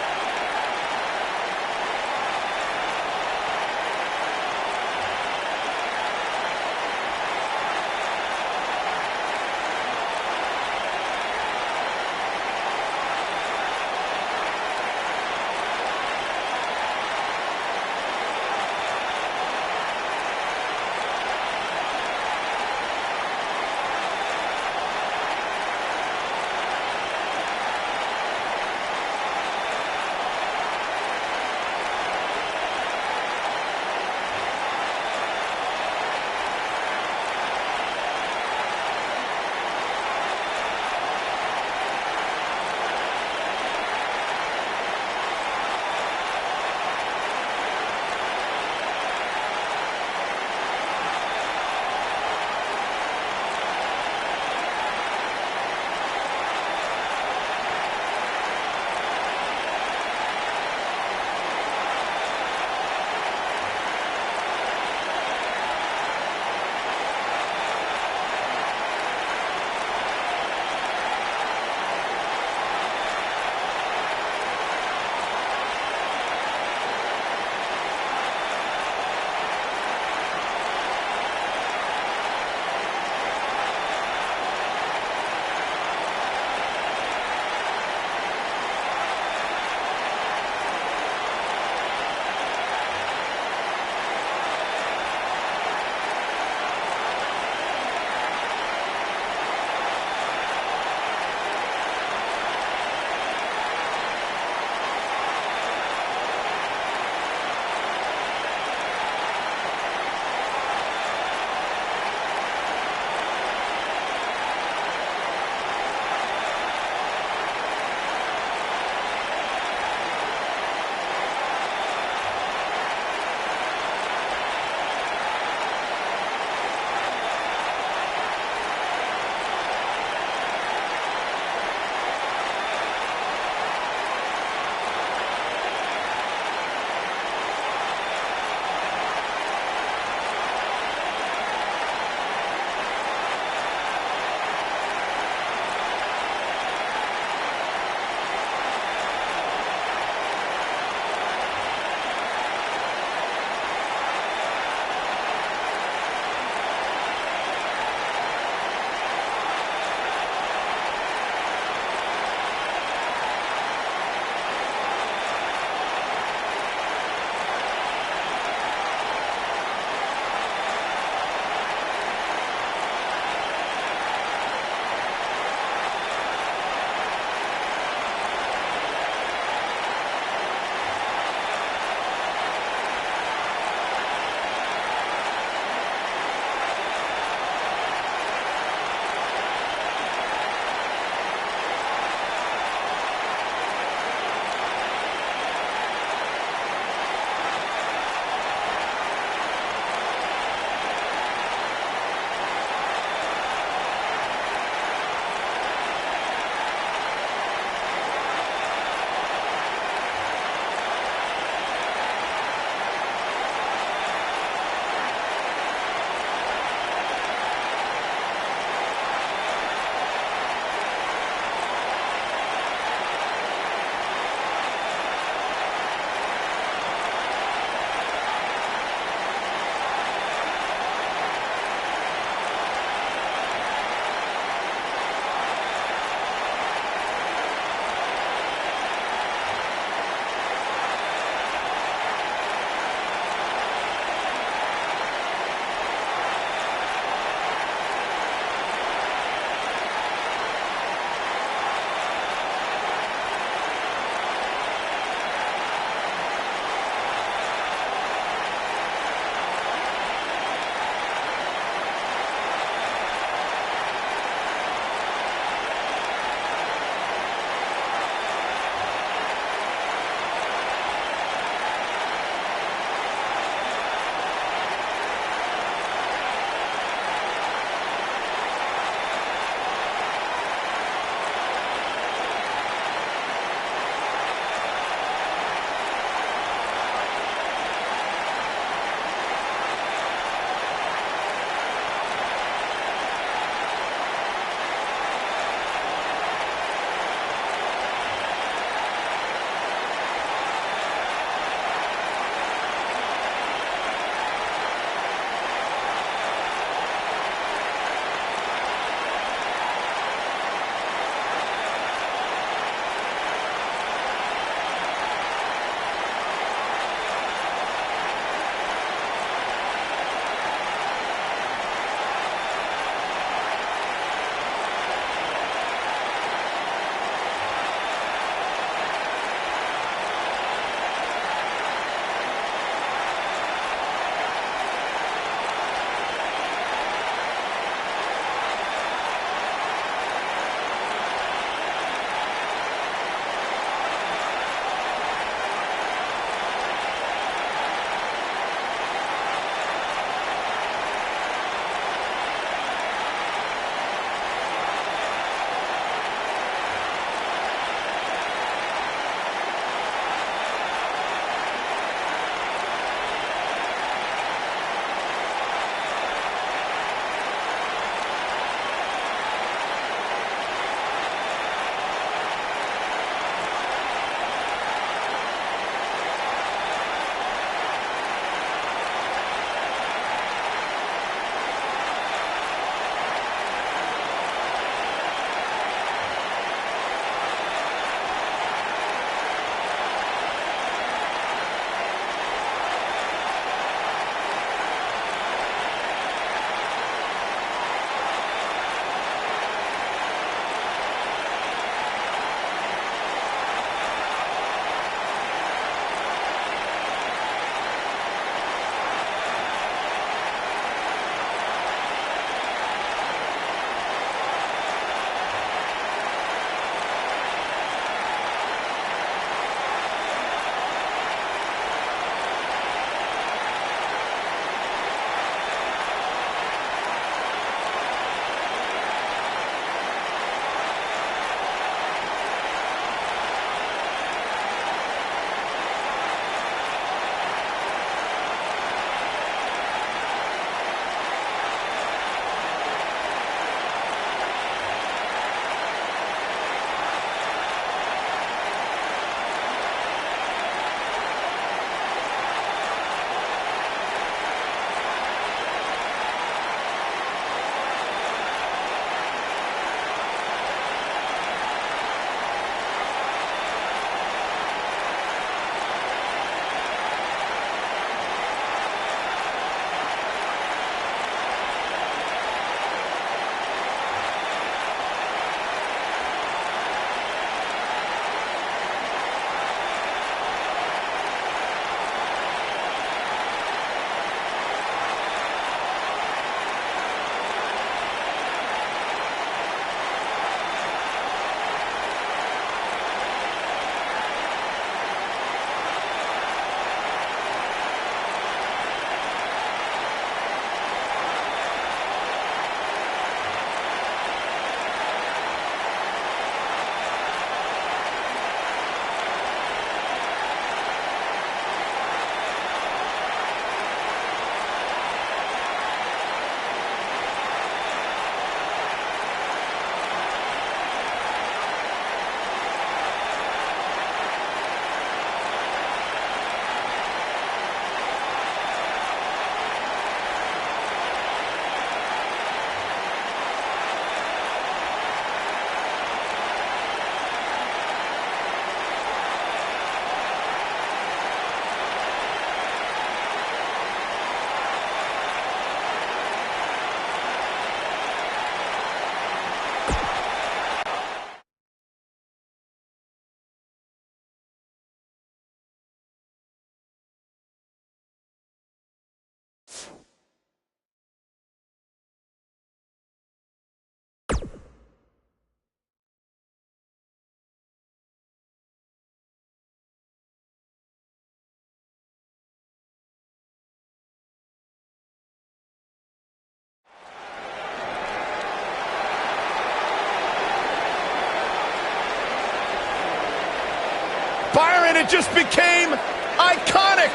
it just became iconic.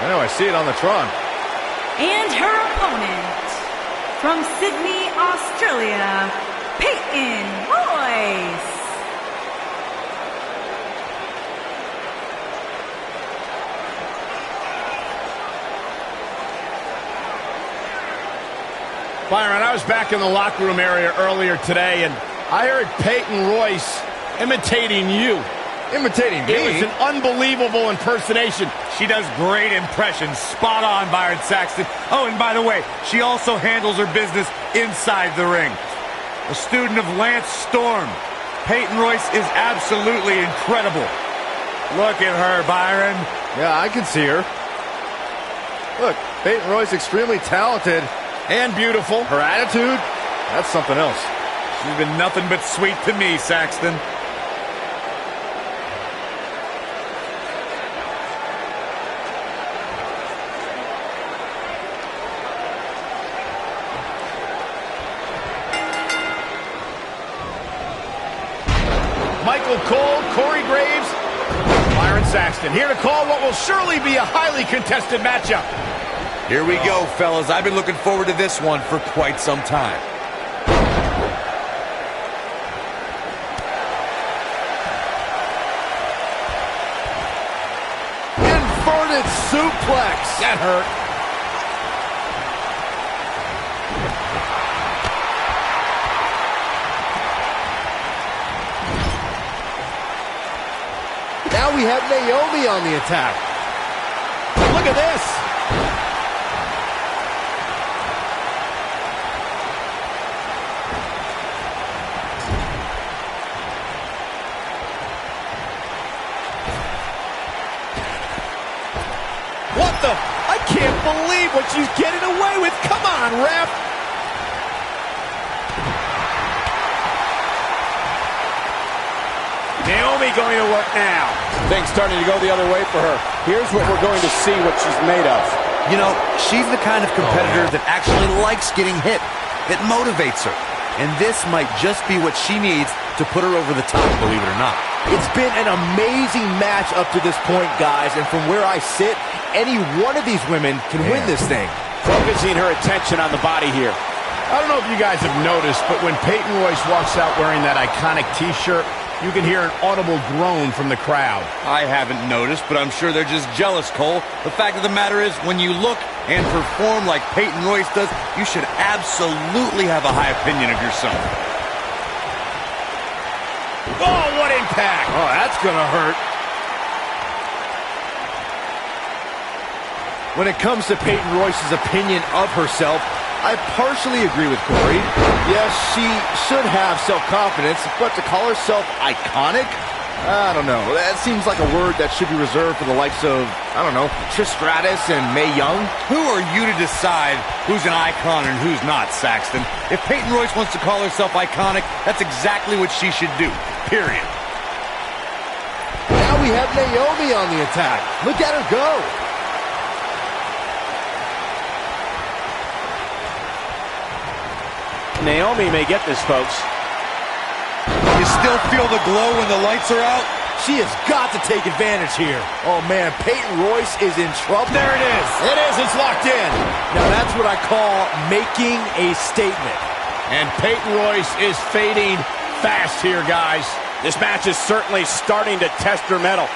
I know, I see it on the Tron. And her opponent, from Sydney, Australia, Peyton Royce. Byron, I was back in the locker room area earlier today, and I heard Peyton Royce imitating you. Imitating me? It was an unbelievable impersonation. She does great impressions. Spot on, Byron Saxton. Oh, and by the way, she also handles her business inside the ring. A student of Lance Storm. Peyton Royce is absolutely incredible. Look at her, Byron. Yeah, I can see her. Look, Peyton Royce extremely talented. And beautiful. Her attitude, that's something else. She's been nothing but sweet to me, Saxton. Michael Cole, Corey Graves, Byron Saxton here to call what will surely be a highly contested matchup. Here we go, fellas. I've been looking forward to this one for quite some time. Inverted suplex. That hurt. Now we have Naomi on the attack. Look at this. What the? I can't believe what she's getting away with. Come on, ref. Naomi going to work now. Things starting to go the other way for her. Here's what we're going to see what she's made of. You know, she's the kind of competitor that actually likes getting hit. It motivates her. And this might just be what she needs to put her over the top, believe it or not. It's been an amazing match up to this point, guys, and from where I sit, any one of these women can win this thing. Focusing her attention on the body here. I don't know if you guys have noticed, but when Peyton Royce walks out wearing that iconic T-shirt, you can hear an audible groan from the crowd. I haven't noticed, but I'm sure they're just jealous, Cole. The fact of the matter is, when you look and perform like Peyton Royce does, you should absolutely have a high opinion of yourself. Oh, what impact! Oh, that's gonna hurt. When it comes to Peyton Royce's opinion of herself, I partially agree with Corey. Yes, she should have self-confidence, but to call herself iconic? I don't know. That seems like a word that should be reserved for the likes of, I don't know, Trish Stratus and Mae Young. Who are you to decide who's an icon and who's not, Saxton? If Peyton Royce wants to call herself iconic, that's exactly what she should do, period. Now we have Naomi on the attack. Look at her go. Naomi may get this, folks. You still feel the glow when the lights are out? She has got to take advantage here. Oh, man, Peyton Royce is in trouble. There it is. It is. It's locked in. Now, that's what I call making a statement. And Peyton Royce is fading fast here, guys. This match is certainly starting to test her mettle.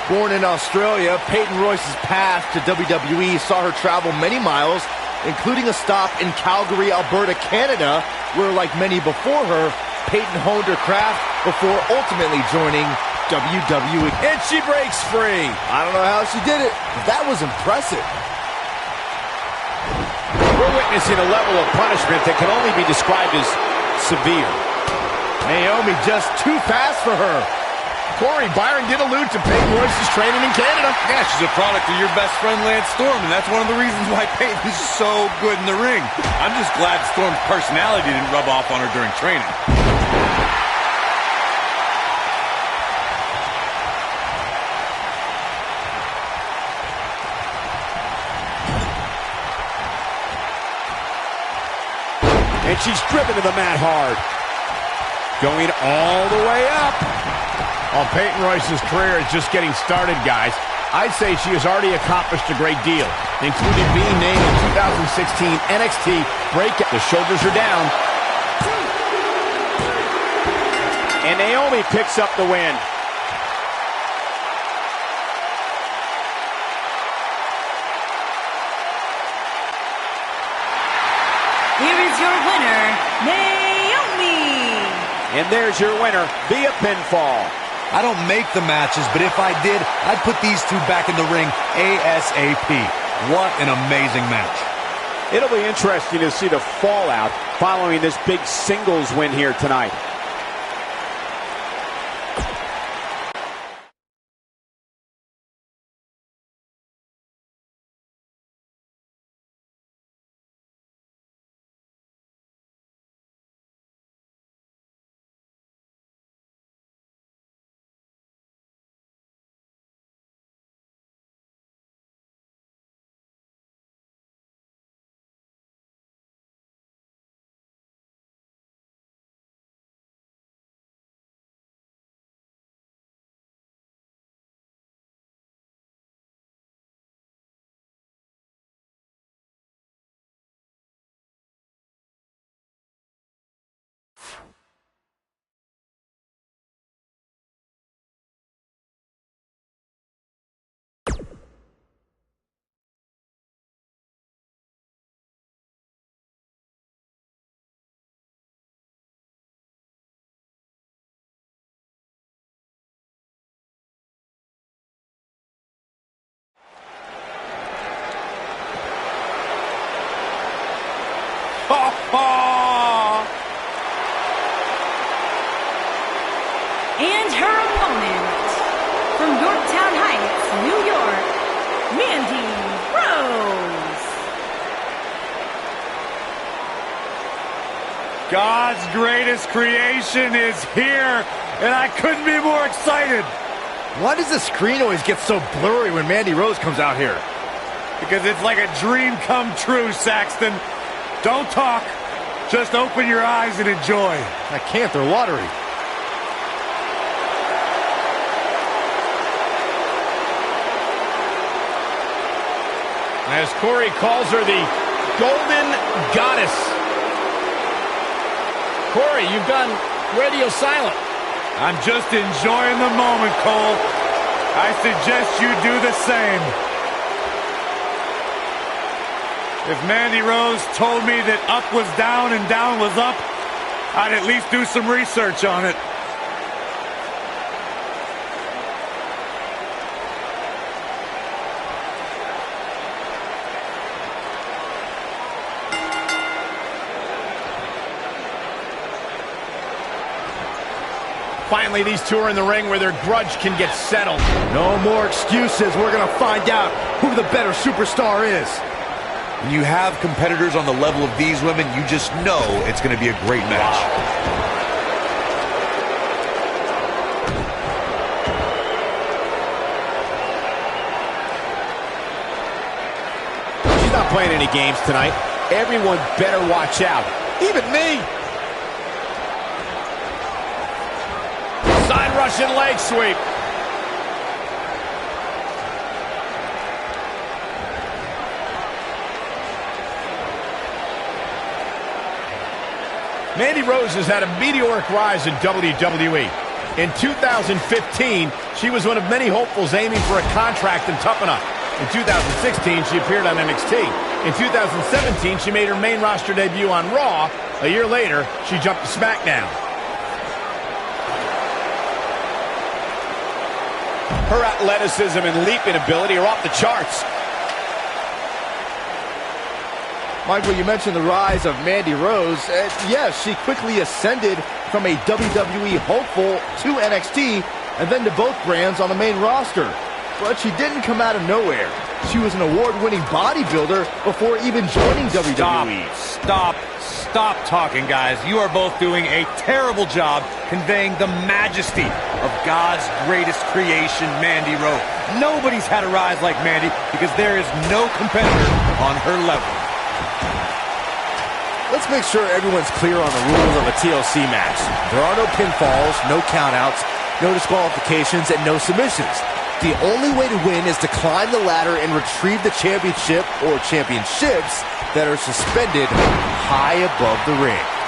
Born in Australia, Peyton Royce's path to WWE saw her travel many miles, including a stop in Calgary, Alberta, Canada, where, like many before her, Peyton honed her craft before ultimately joining WWE. And she breaks free. I don't know how she did it, but that was impressive. We're witnessing a level of punishment that can only be described as severe. Naomi just too fast for her. Corey, Byron did allude to Peyton Royce's training in Canada. Yeah, she's a product of your best friend, Lance Storm, and that's one of the reasons why Peyton is so good in the ring. I'm just glad Storm's personality didn't rub off on her during training. And she's driven to the mat hard. Going all the way up. Well, Peyton Royce's career is just getting started, guys. I'd say she has already accomplished a great deal, including being named the 2016 NXT Breakout. The shoulders are down. And Naomi picks up the win. Here is your winner, Naomi. And there's your winner via pinfall. I don't make the matches, but if I did, I'd put these two back in the ring ASAP. What an amazing match. It'll be interesting to see the fallout following this big singles win here tonight. And her opponent, from Yorktown Heights, New York, Mandy Rose. God's greatest creation is here, and I couldn't be more excited. Why does the screen always get so blurry when Mandy Rose comes out here? Because it's like a dream come true, Saxton. Don't talk, just open your eyes and enjoy. I can't, they're watery. As Corey calls her the Golden Goddess. Corey, you've gone radio silent. I'm just enjoying the moment, Cole. I suggest you do the same. If Mandy Rose told me that up was down and down was up, I'd at least do some research on it. Finally, these two are in the ring where their grudge can get settled. No more excuses. We're going to find out who the better superstar is. When you have competitors on the level of these women, you just know it's going to be a great match. She's not playing any games tonight. Everyone better watch out. Even me. Side Russian leg sweep. Mandy Rose has had a meteoric rise in WWE. In 2015, she was one of many hopefuls aiming for a contract in Tough Enough. In 2016, she appeared on NXT. In 2017, she made her main roster debut on Raw. A year later, she jumped to SmackDown. Her athleticism and leaping ability are off the charts. Michael, you mentioned the rise of Mandy Rose. Yes, she quickly ascended from a WWE hopeful to NXT and then to both brands on the main roster. But she didn't come out of nowhere. She was an award-winning bodybuilder before even joining WWE. Stop talking, guys. You are both doing a terrible job conveying the majesty of God's greatest creation, Mandy Rose. Nobody's had a rise like Mandy because there is no competitor on her level. Let's let's make sure everyone's clear on the rules of a TLC match. There are no pinfalls, no countouts, no disqualifications, and no submissions. The only way to win is to climb the ladder and retrieve the championship or championships that are suspended high above the ring.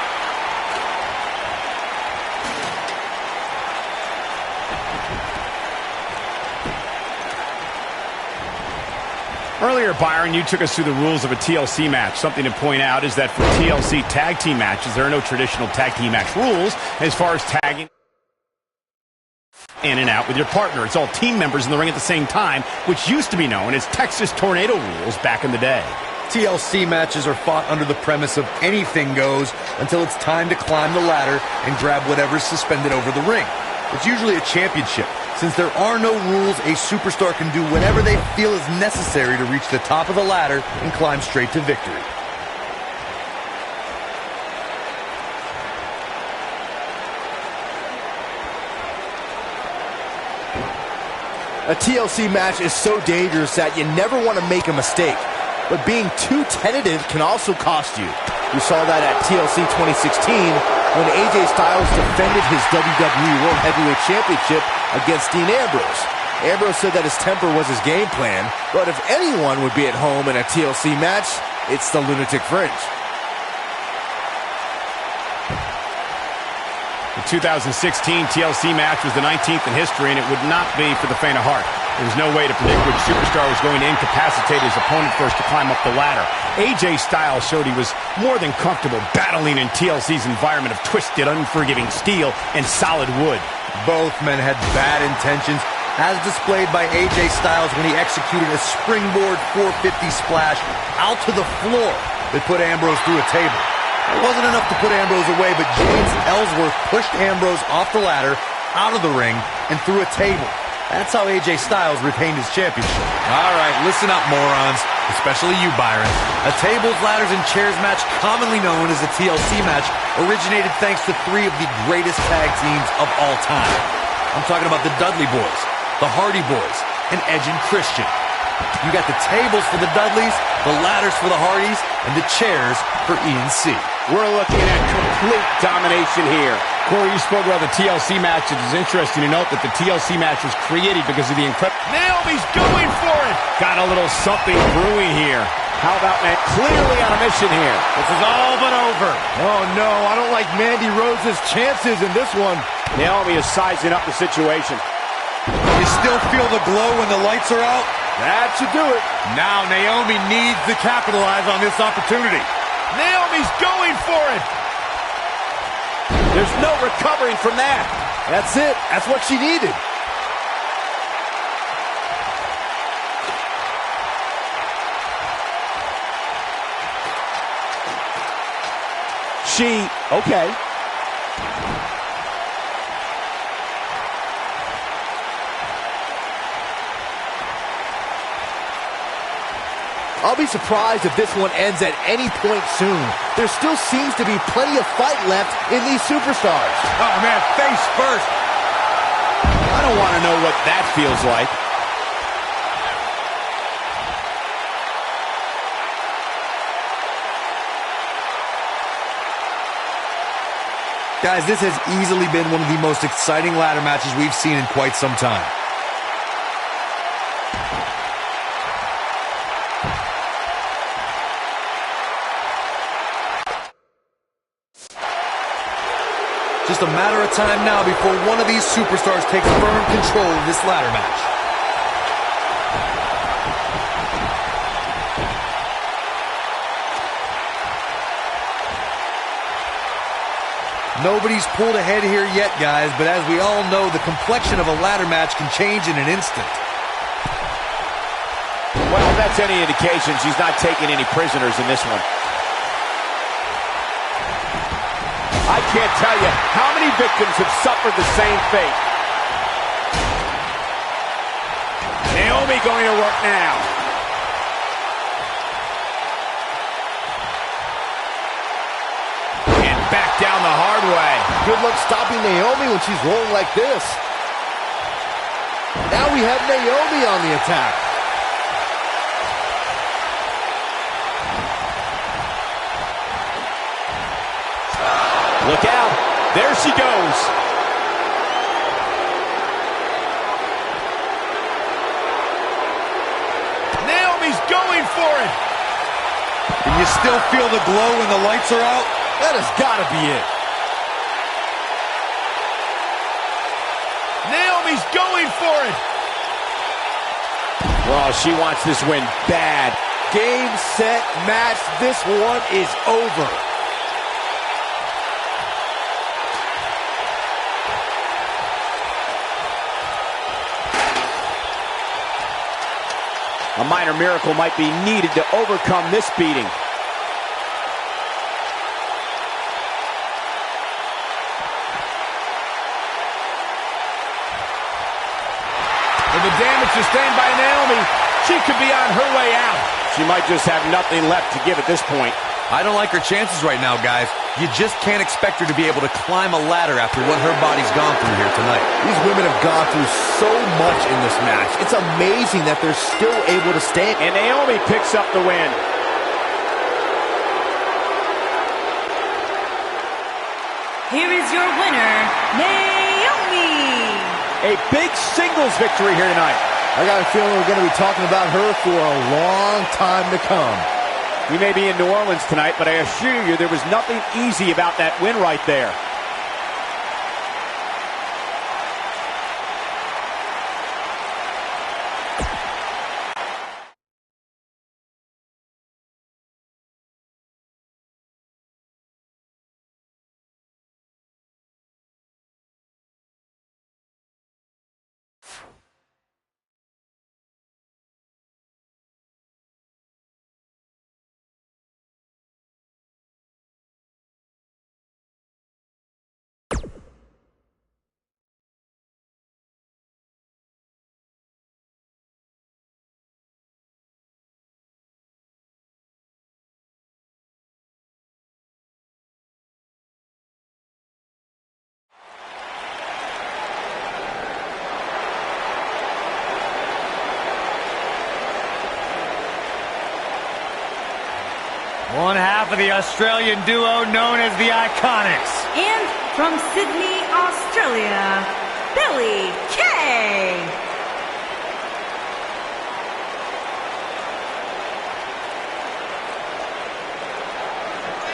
Earlier, Byron, you took us through the rules of a TLC match. Something to point out is that for TLC tag team matches, there are no traditional tag team match rules as far as tagging in and out with your partner. It's all team members in the ring at the same time, which used to be known as Texas Tornado rules back in the day. TLC matches are fought under the premise of anything goes until it's time to climb the ladder and grab whatever's suspended over the ring. It's usually a championship. Since there are no rules, a superstar can do whatever they feel is necessary to reach the top of the ladder and climb straight to victory. A TLC match is so dangerous that you never want to make a mistake. But being too tentative can also cost you. We saw that at TLC 2016 when AJ Styles defended his WWE World Heavyweight Championship against Dean Ambrose. Ambrose said that his temper was his game plan, but if anyone would be at home in a TLC match, it's the Lunatic Fringe. The 2016 TLC match was the 19th in history, and it would not be for the faint of heart. There was no way to predict which superstar was going to incapacitate his opponent first to climb up the ladder. AJ Styles showed he was more than comfortable battling in TLC's environment of twisted, unforgiving steel and solid wood. Both men had bad intentions, as displayed by AJ Styles when he executed a springboard 450 splash out to the floor that put Ambrose through a table. It wasn't enough to put Ambrose away, but James Ellsworth pushed Ambrose off the ladder, out of the ring, and through a table. That's how AJ Styles retained his championship. All right, listen up, morons. Especially you, Byron. A tables, ladders, and chairs match, commonly known as a TLC match, originated thanks to three of the greatest tag teams of all time. I'm talking about the Dudley Boys, the Hardy Boys, and Edge and Christian. You got the tables for the Dudleys, the ladders for the Hardys, and the chairs for E&C. We're looking at complete domination here. Corey, you spoke about the TLC match. It is interesting to note that the TLC match was created because of the incredible... Naomi's going for it! Got a little something brewing here. How about man? Clearly on a mission here. This is all but over. Oh no, I don't like Mandy Rose's chances in this one. Naomi is sizing up the situation. You still feel the glow when the lights are out? That should do it. Now Naomi needs to capitalize on this opportunity. Naomi's going for it! There's no recovering from that. That's it. That's what she needed. Okay. I'll be surprised if this one ends at any point soon. There still seems to be plenty of fight left in these superstars. Oh, man, face first. I don't want to know what that feels like. Guys, this has easily been one of the most exciting ladder matches we've seen in quite some time. Just a matter of time now before one of these superstars takes firm control of this ladder match. Nobody's pulled ahead here yet, guys, but as we all know, the complexion of a ladder match can change in an instant. Well, if that's any indication, she's not taking any prisoners in this one. I can't tell you how many victims have suffered the same fate. Naomi going to work now. And back down the hard way. Good luck stopping Naomi when she's rolling like this. Now we have Naomi on the attack. Look out. There she goes. Naomi's going for it. Can you still feel the glow when the lights are out? That has got to be it. Naomi's going for it. Well, she wants this win bad. Game, set, match. This one is over. A minor miracle might be needed to overcome this beating. With the damage sustained by Naomi, she could be on her way out. She might just have nothing left to give at this point. I don't like her chances right now, guys. You just can't expect her to be able to climb a ladder after what her body's gone through here tonight. These women have gone through so much in this match. It's amazing that they're still able to stand. And Naomi picks up the win. Here is your winner, Naomi. A big singles victory here tonight. I got a feeling we're going to be talking about her for a long time to come. We may be in New Orleans tonight, but I assure you there was nothing easy about that win right there. One half of the Australian duo known as the Iconics. And from Sydney, Australia, Billy Kay.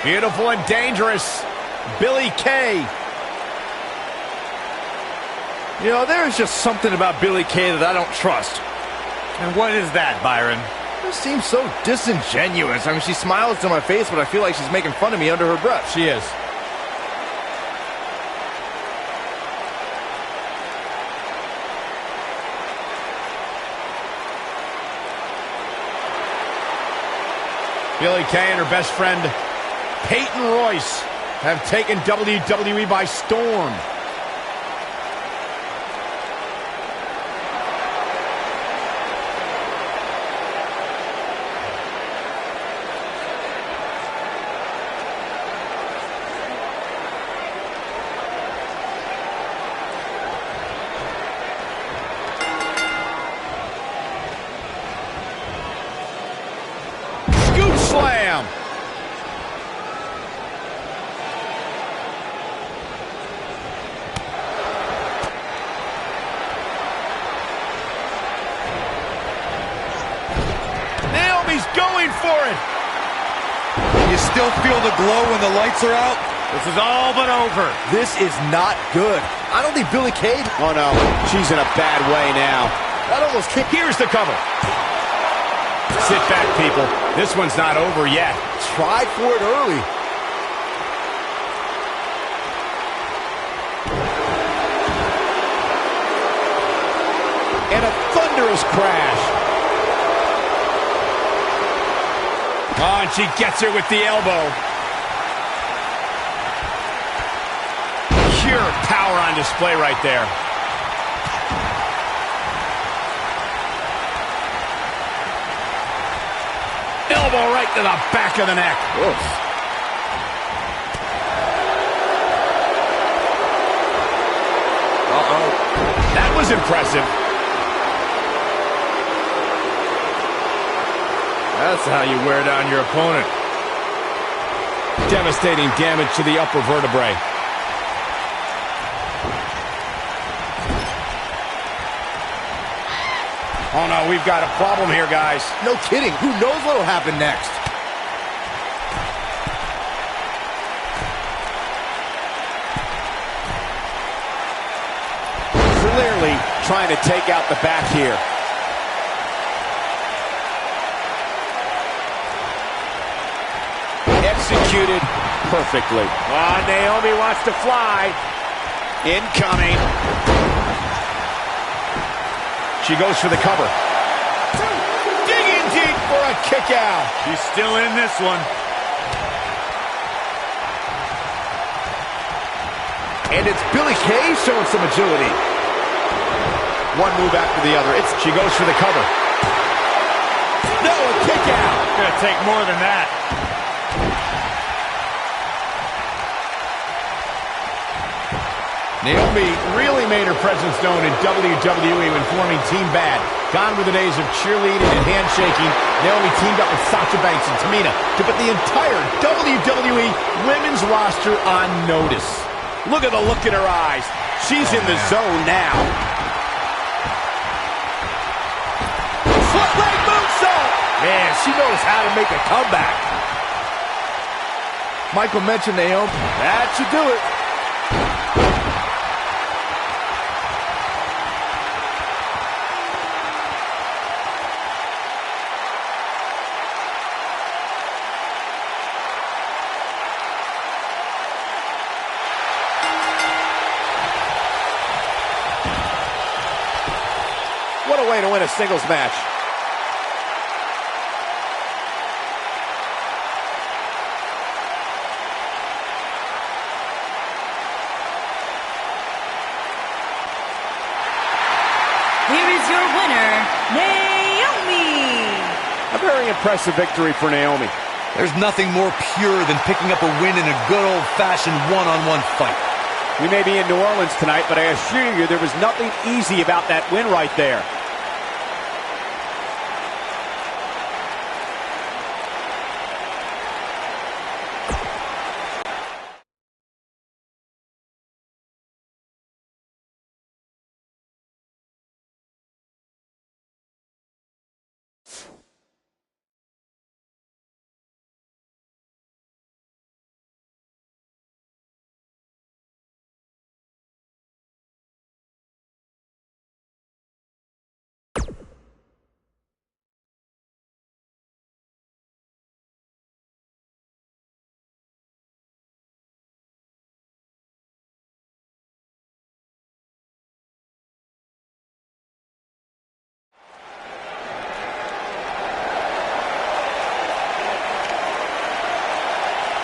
Beautiful and dangerous, Billy Kay. You know, there's just something about Billy Kay that I don't trust. And what is that, Byron? It seems so disingenuous. I mean, she smiles to my face, but I feel like she's making fun of me under her breath. She is. Billy Kay and her best friend, Peyton Royce, have taken WWE by storm. Slam. Naomi's going for it. You still feel the glow when the lights are out? This is all but over. This is not good. I don't think Billy Kay... Oh no, she's in a bad way now. That almost kicked... Here's the cover. Sit back, people. This one's not over yet. Tried for it early. And a thunderous crash. Oh, and she gets her with the elbow. Pure power on display right there. Elbow right to the back of the neck. Oof. Uh-oh. That was impressive. That's how you wear down your opponent. Devastating damage to the upper vertebrae. Oh no, we've got a problem here, guys. No kidding. Who knows what'll happen next? Clearly trying to take out the back here. Executed perfectly. Naomi wants to fly. Incoming. She goes for the cover. Digging deep for a kick out. She's still in this one. And it's Billie Kay showing some agility. One move after the other. She goes for the cover. No, a kick out. Gonna take more than that. Naomi really made her presence known in WWE when forming Team Bad. Gone were the days of cheerleading and handshaking. Naomi teamed up with Sasha Banks and Tamina to put the entire WWE women's roster on notice. Look at the look in her eyes. She's in the zone now. Foot leg moonsault. Man, she knows how to make a comeback. Michael mentioned Naomi. That should do it. What a way to win a singles match. Here is your winner, Naomi. A very impressive victory for Naomi. There's nothing more pure than picking up a win in a good old-fashioned one-on-one fight. We may be in New Orleans tonight, but I assure you there was nothing easy about that win right there.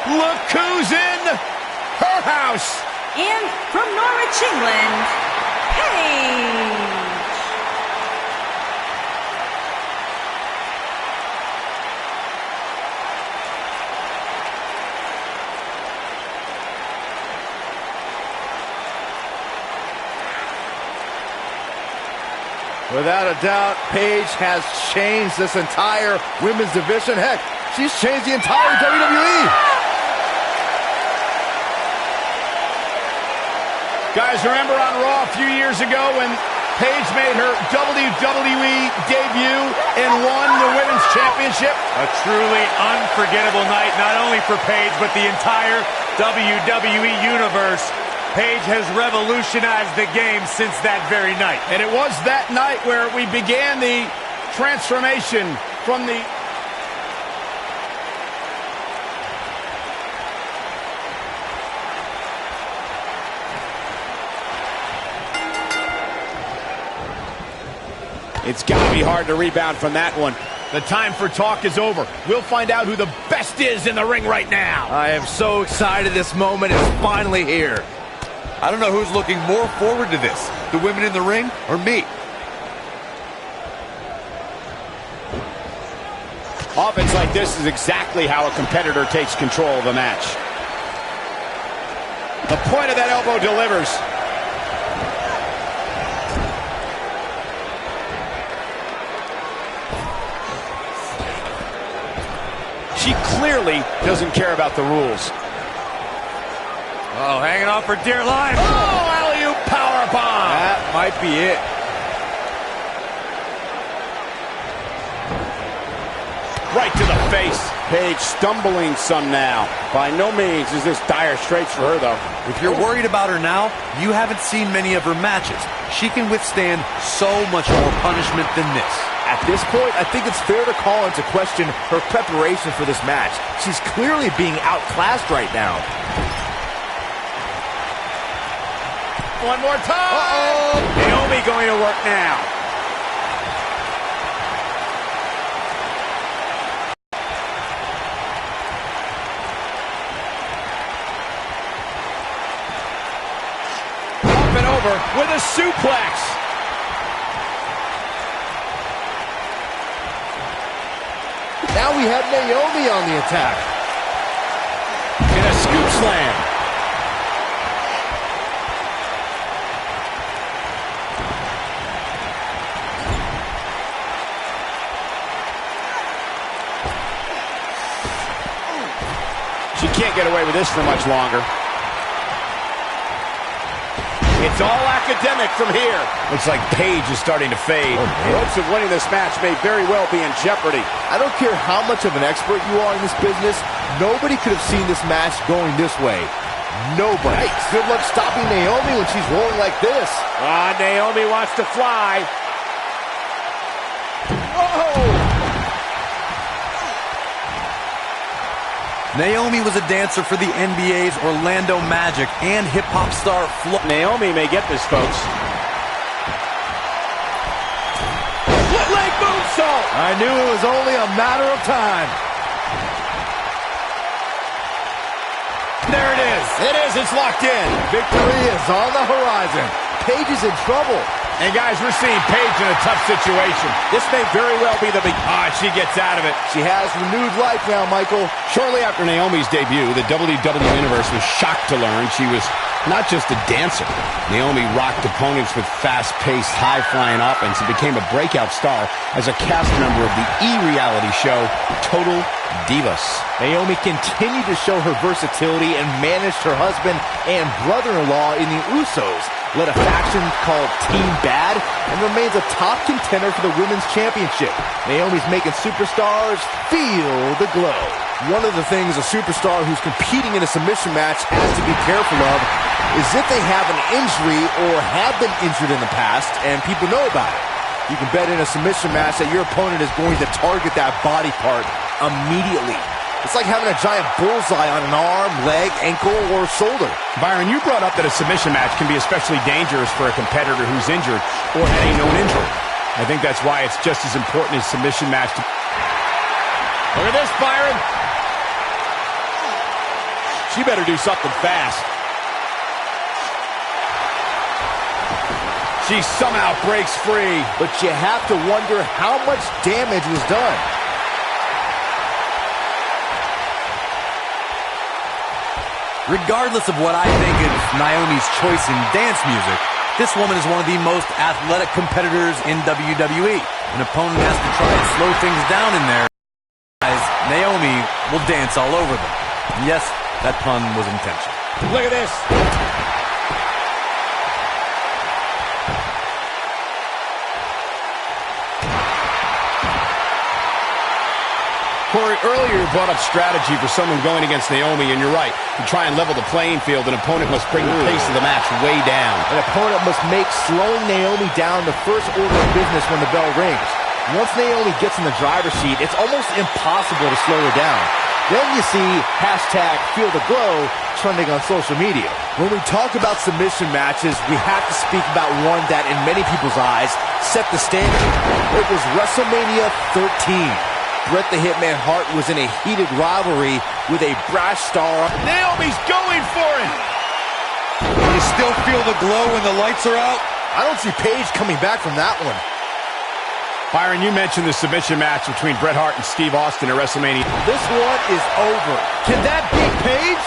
Look who's in her house. And from Norwich, England, Paige. Without a doubt, Paige has changed this entire women's division. Heck, she's changed the entire WWE. Guys, remember on Raw a few years ago when Paige made her WWE debut and won the Women's Championship? A truly unforgettable night, not only for Paige, but the entire WWE Universe. Paige has revolutionized the game since that very night. And it was that night where we began the transformation from the... It's got to be hard to rebound from that one. The time for talk is over. We'll find out who the best is in the ring right now. I am so excited this moment is finally here. I don't know who's looking more forward to this, the women in the ring or me. Offense like this is exactly how a competitor takes control of a match. The point of that elbow delivers. She clearly doesn't care about the rules. Oh, hanging on for dear life. Oh, alley-oop powerbomb. That might be it. Right to the face. Paige stumbling some now. By no means is this dire straits for her, though. If you're worried about her now, you haven't seen many of her matches. She can withstand so much more punishment than this. At this point, I think it's fair to call into question her preparation for this match. She's clearly being outclassed right now. One more time. Uh-oh. Naomi going to work now. Up and over with a suplex. Now we have Naomi on the attack. In a scoop slam. She can't get away with this for much longer. It's all academic from here. Looks like Paige is starting to fade. The hopes of winning this match may very well be in jeopardy. I don't care how much of an expert you are in this business, nobody could have seen this match going this way. Nobody. Good luck stopping Naomi when she's rolling like this. Naomi wants to fly. Whoa! Naomi was a dancer for the NBA's Orlando Magic and hip-hop star Naomi may get this, folks. Split leg moonsault. I knew it was only a matter of time. There it is. It is. It's locked in. Victory is on the horizon. Paige is in trouble. And guys, we're seeing Paige in a tough situation. This may very well be the big... She gets out of it. She has renewed life now, Michael. Shortly after Naomi's debut, the WWE Universe was shocked to learn she was not just a dancer. Naomi rocked opponents with fast-paced, high-flying offense and became a breakout star as a cast member of the e-reality show Total Divas. Naomi continued to show her versatility and managed her husband and brother-in-law in the Usos, led a faction called Team Bad, and remains a top contender for the Women's Championship. Naomi's making superstars feel the glow. One of the things a superstar who's competing in a submission match has to be careful of is if they have an injury or have been injured in the past and people know about it. You can bet in a submission match that your opponent is going to target that body part immediately. It's like having a giant bullseye on an arm, leg, ankle, or shoulder. Byron, you brought up that a submission match can be especially dangerous for a competitor who's injured or had a known injury. I think that's why it's just as important as submission match to... Look at this, Byron. She better do something fast. She somehow breaks free. But you have to wonder how much damage was done. Regardless of what I think of Naomi's choice in dance music, this woman is one of the most athletic competitors in WWE. An opponent has to try and slow things down in there. Naomi will dance all over them. Yes, that pun was intentional. Look at this. Corey, earlier you brought up strategy for someone going against Naomi, and you're right. To try and level the playing field, an opponent must bring the pace of the match way down. An opponent must make slowing Naomi down the first order of business when the bell rings. Once Naomi gets in the driver's seat, it's almost impossible to slow her down. Then you see #FeelTheGlow trending on social media. When we talk about submission matches, we have to speak about one that, in many people's eyes, set the standard. It was WrestleMania 13. Bret the Hitman Hart was in a heated rivalry with a brash star. Naomi's going for it! You still feel the glow when the lights are out? I don't see Paige coming back from that one. Byron, you mentioned the submission match between Bret Hart and Steve Austin at WrestleMania. This one is over. Can that beat Paige?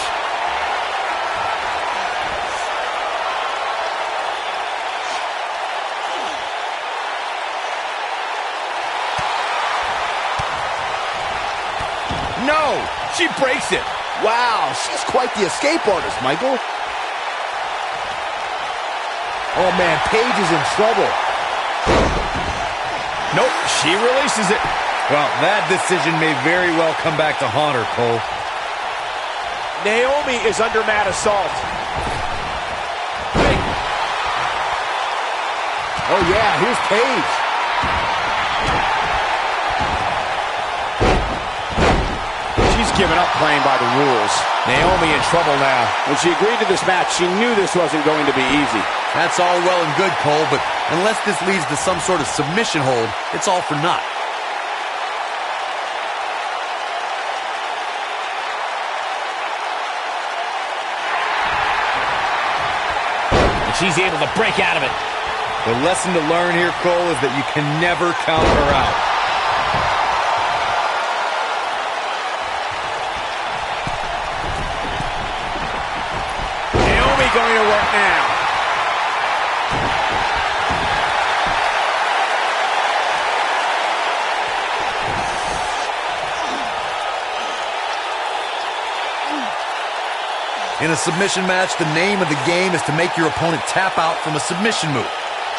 No! She breaks it. Wow, she's quite the escape artist, Michael. Oh, man, Paige is in trouble. Nope, she releases it. Well, that decision may very well come back to haunt her, Cole. Naomi is under mad assault. Oh, yeah, here's Paige. She's given up playing by the rules. Naomi in trouble now. When she agreed to this match, she knew this wasn't going to be easy. That's all well and good, Cole, but unless this leads to some sort of submission hold, it's all for naught. And she's able to break out of it. The lesson to learn here, Cole, is that you can never count her out. Naomi going to work now. In a submission match, the name of the game is to make your opponent tap out from a submission move.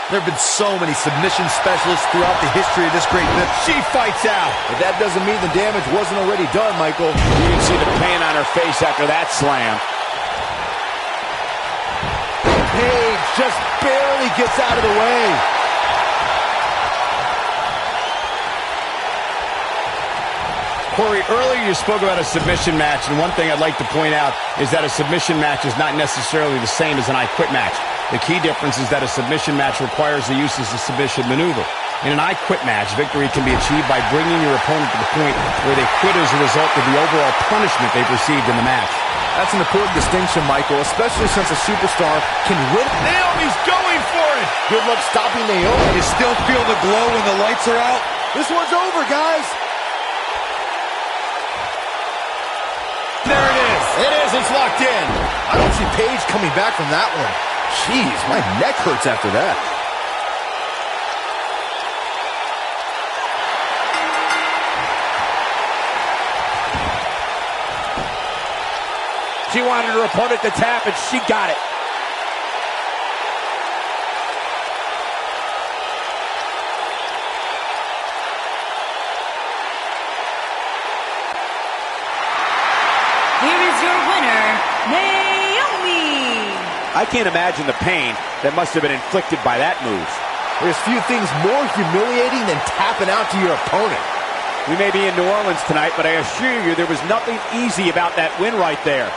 There have been so many submission specialists throughout the history of this great bit. She fights out. But that doesn't mean the damage wasn't already done, Michael. You can see the pain on her face after that slam. Paige just barely gets out of the way. Corey, earlier you spoke about a submission match, and one thing I'd like to point out is that a submission match is not necessarily the same as an I Quit match. The key difference is that a submission match requires the use of the submission maneuver. In an I Quit match, victory can be achieved by bringing your opponent to the point where they quit as a result of the overall punishment they've received in the match. That's an important distinction, Michael, especially since a superstar can win. Naomi's going for it. Good luck stopping Naomi. You still feel the glow when the lights are out? This one's over, guys. There it is. It is. It's locked in. I don't see Paige coming back from that one. Jeez, my neck hurts after that. She wanted her opponent to tap, and she got it. Here is your winner, Naomi. I can't imagine the pain that must have been inflicted by that move. There's few things more humiliating than tapping out to your opponent. We may be in New Orleans tonight, but I assure you there was nothing easy about that win right there.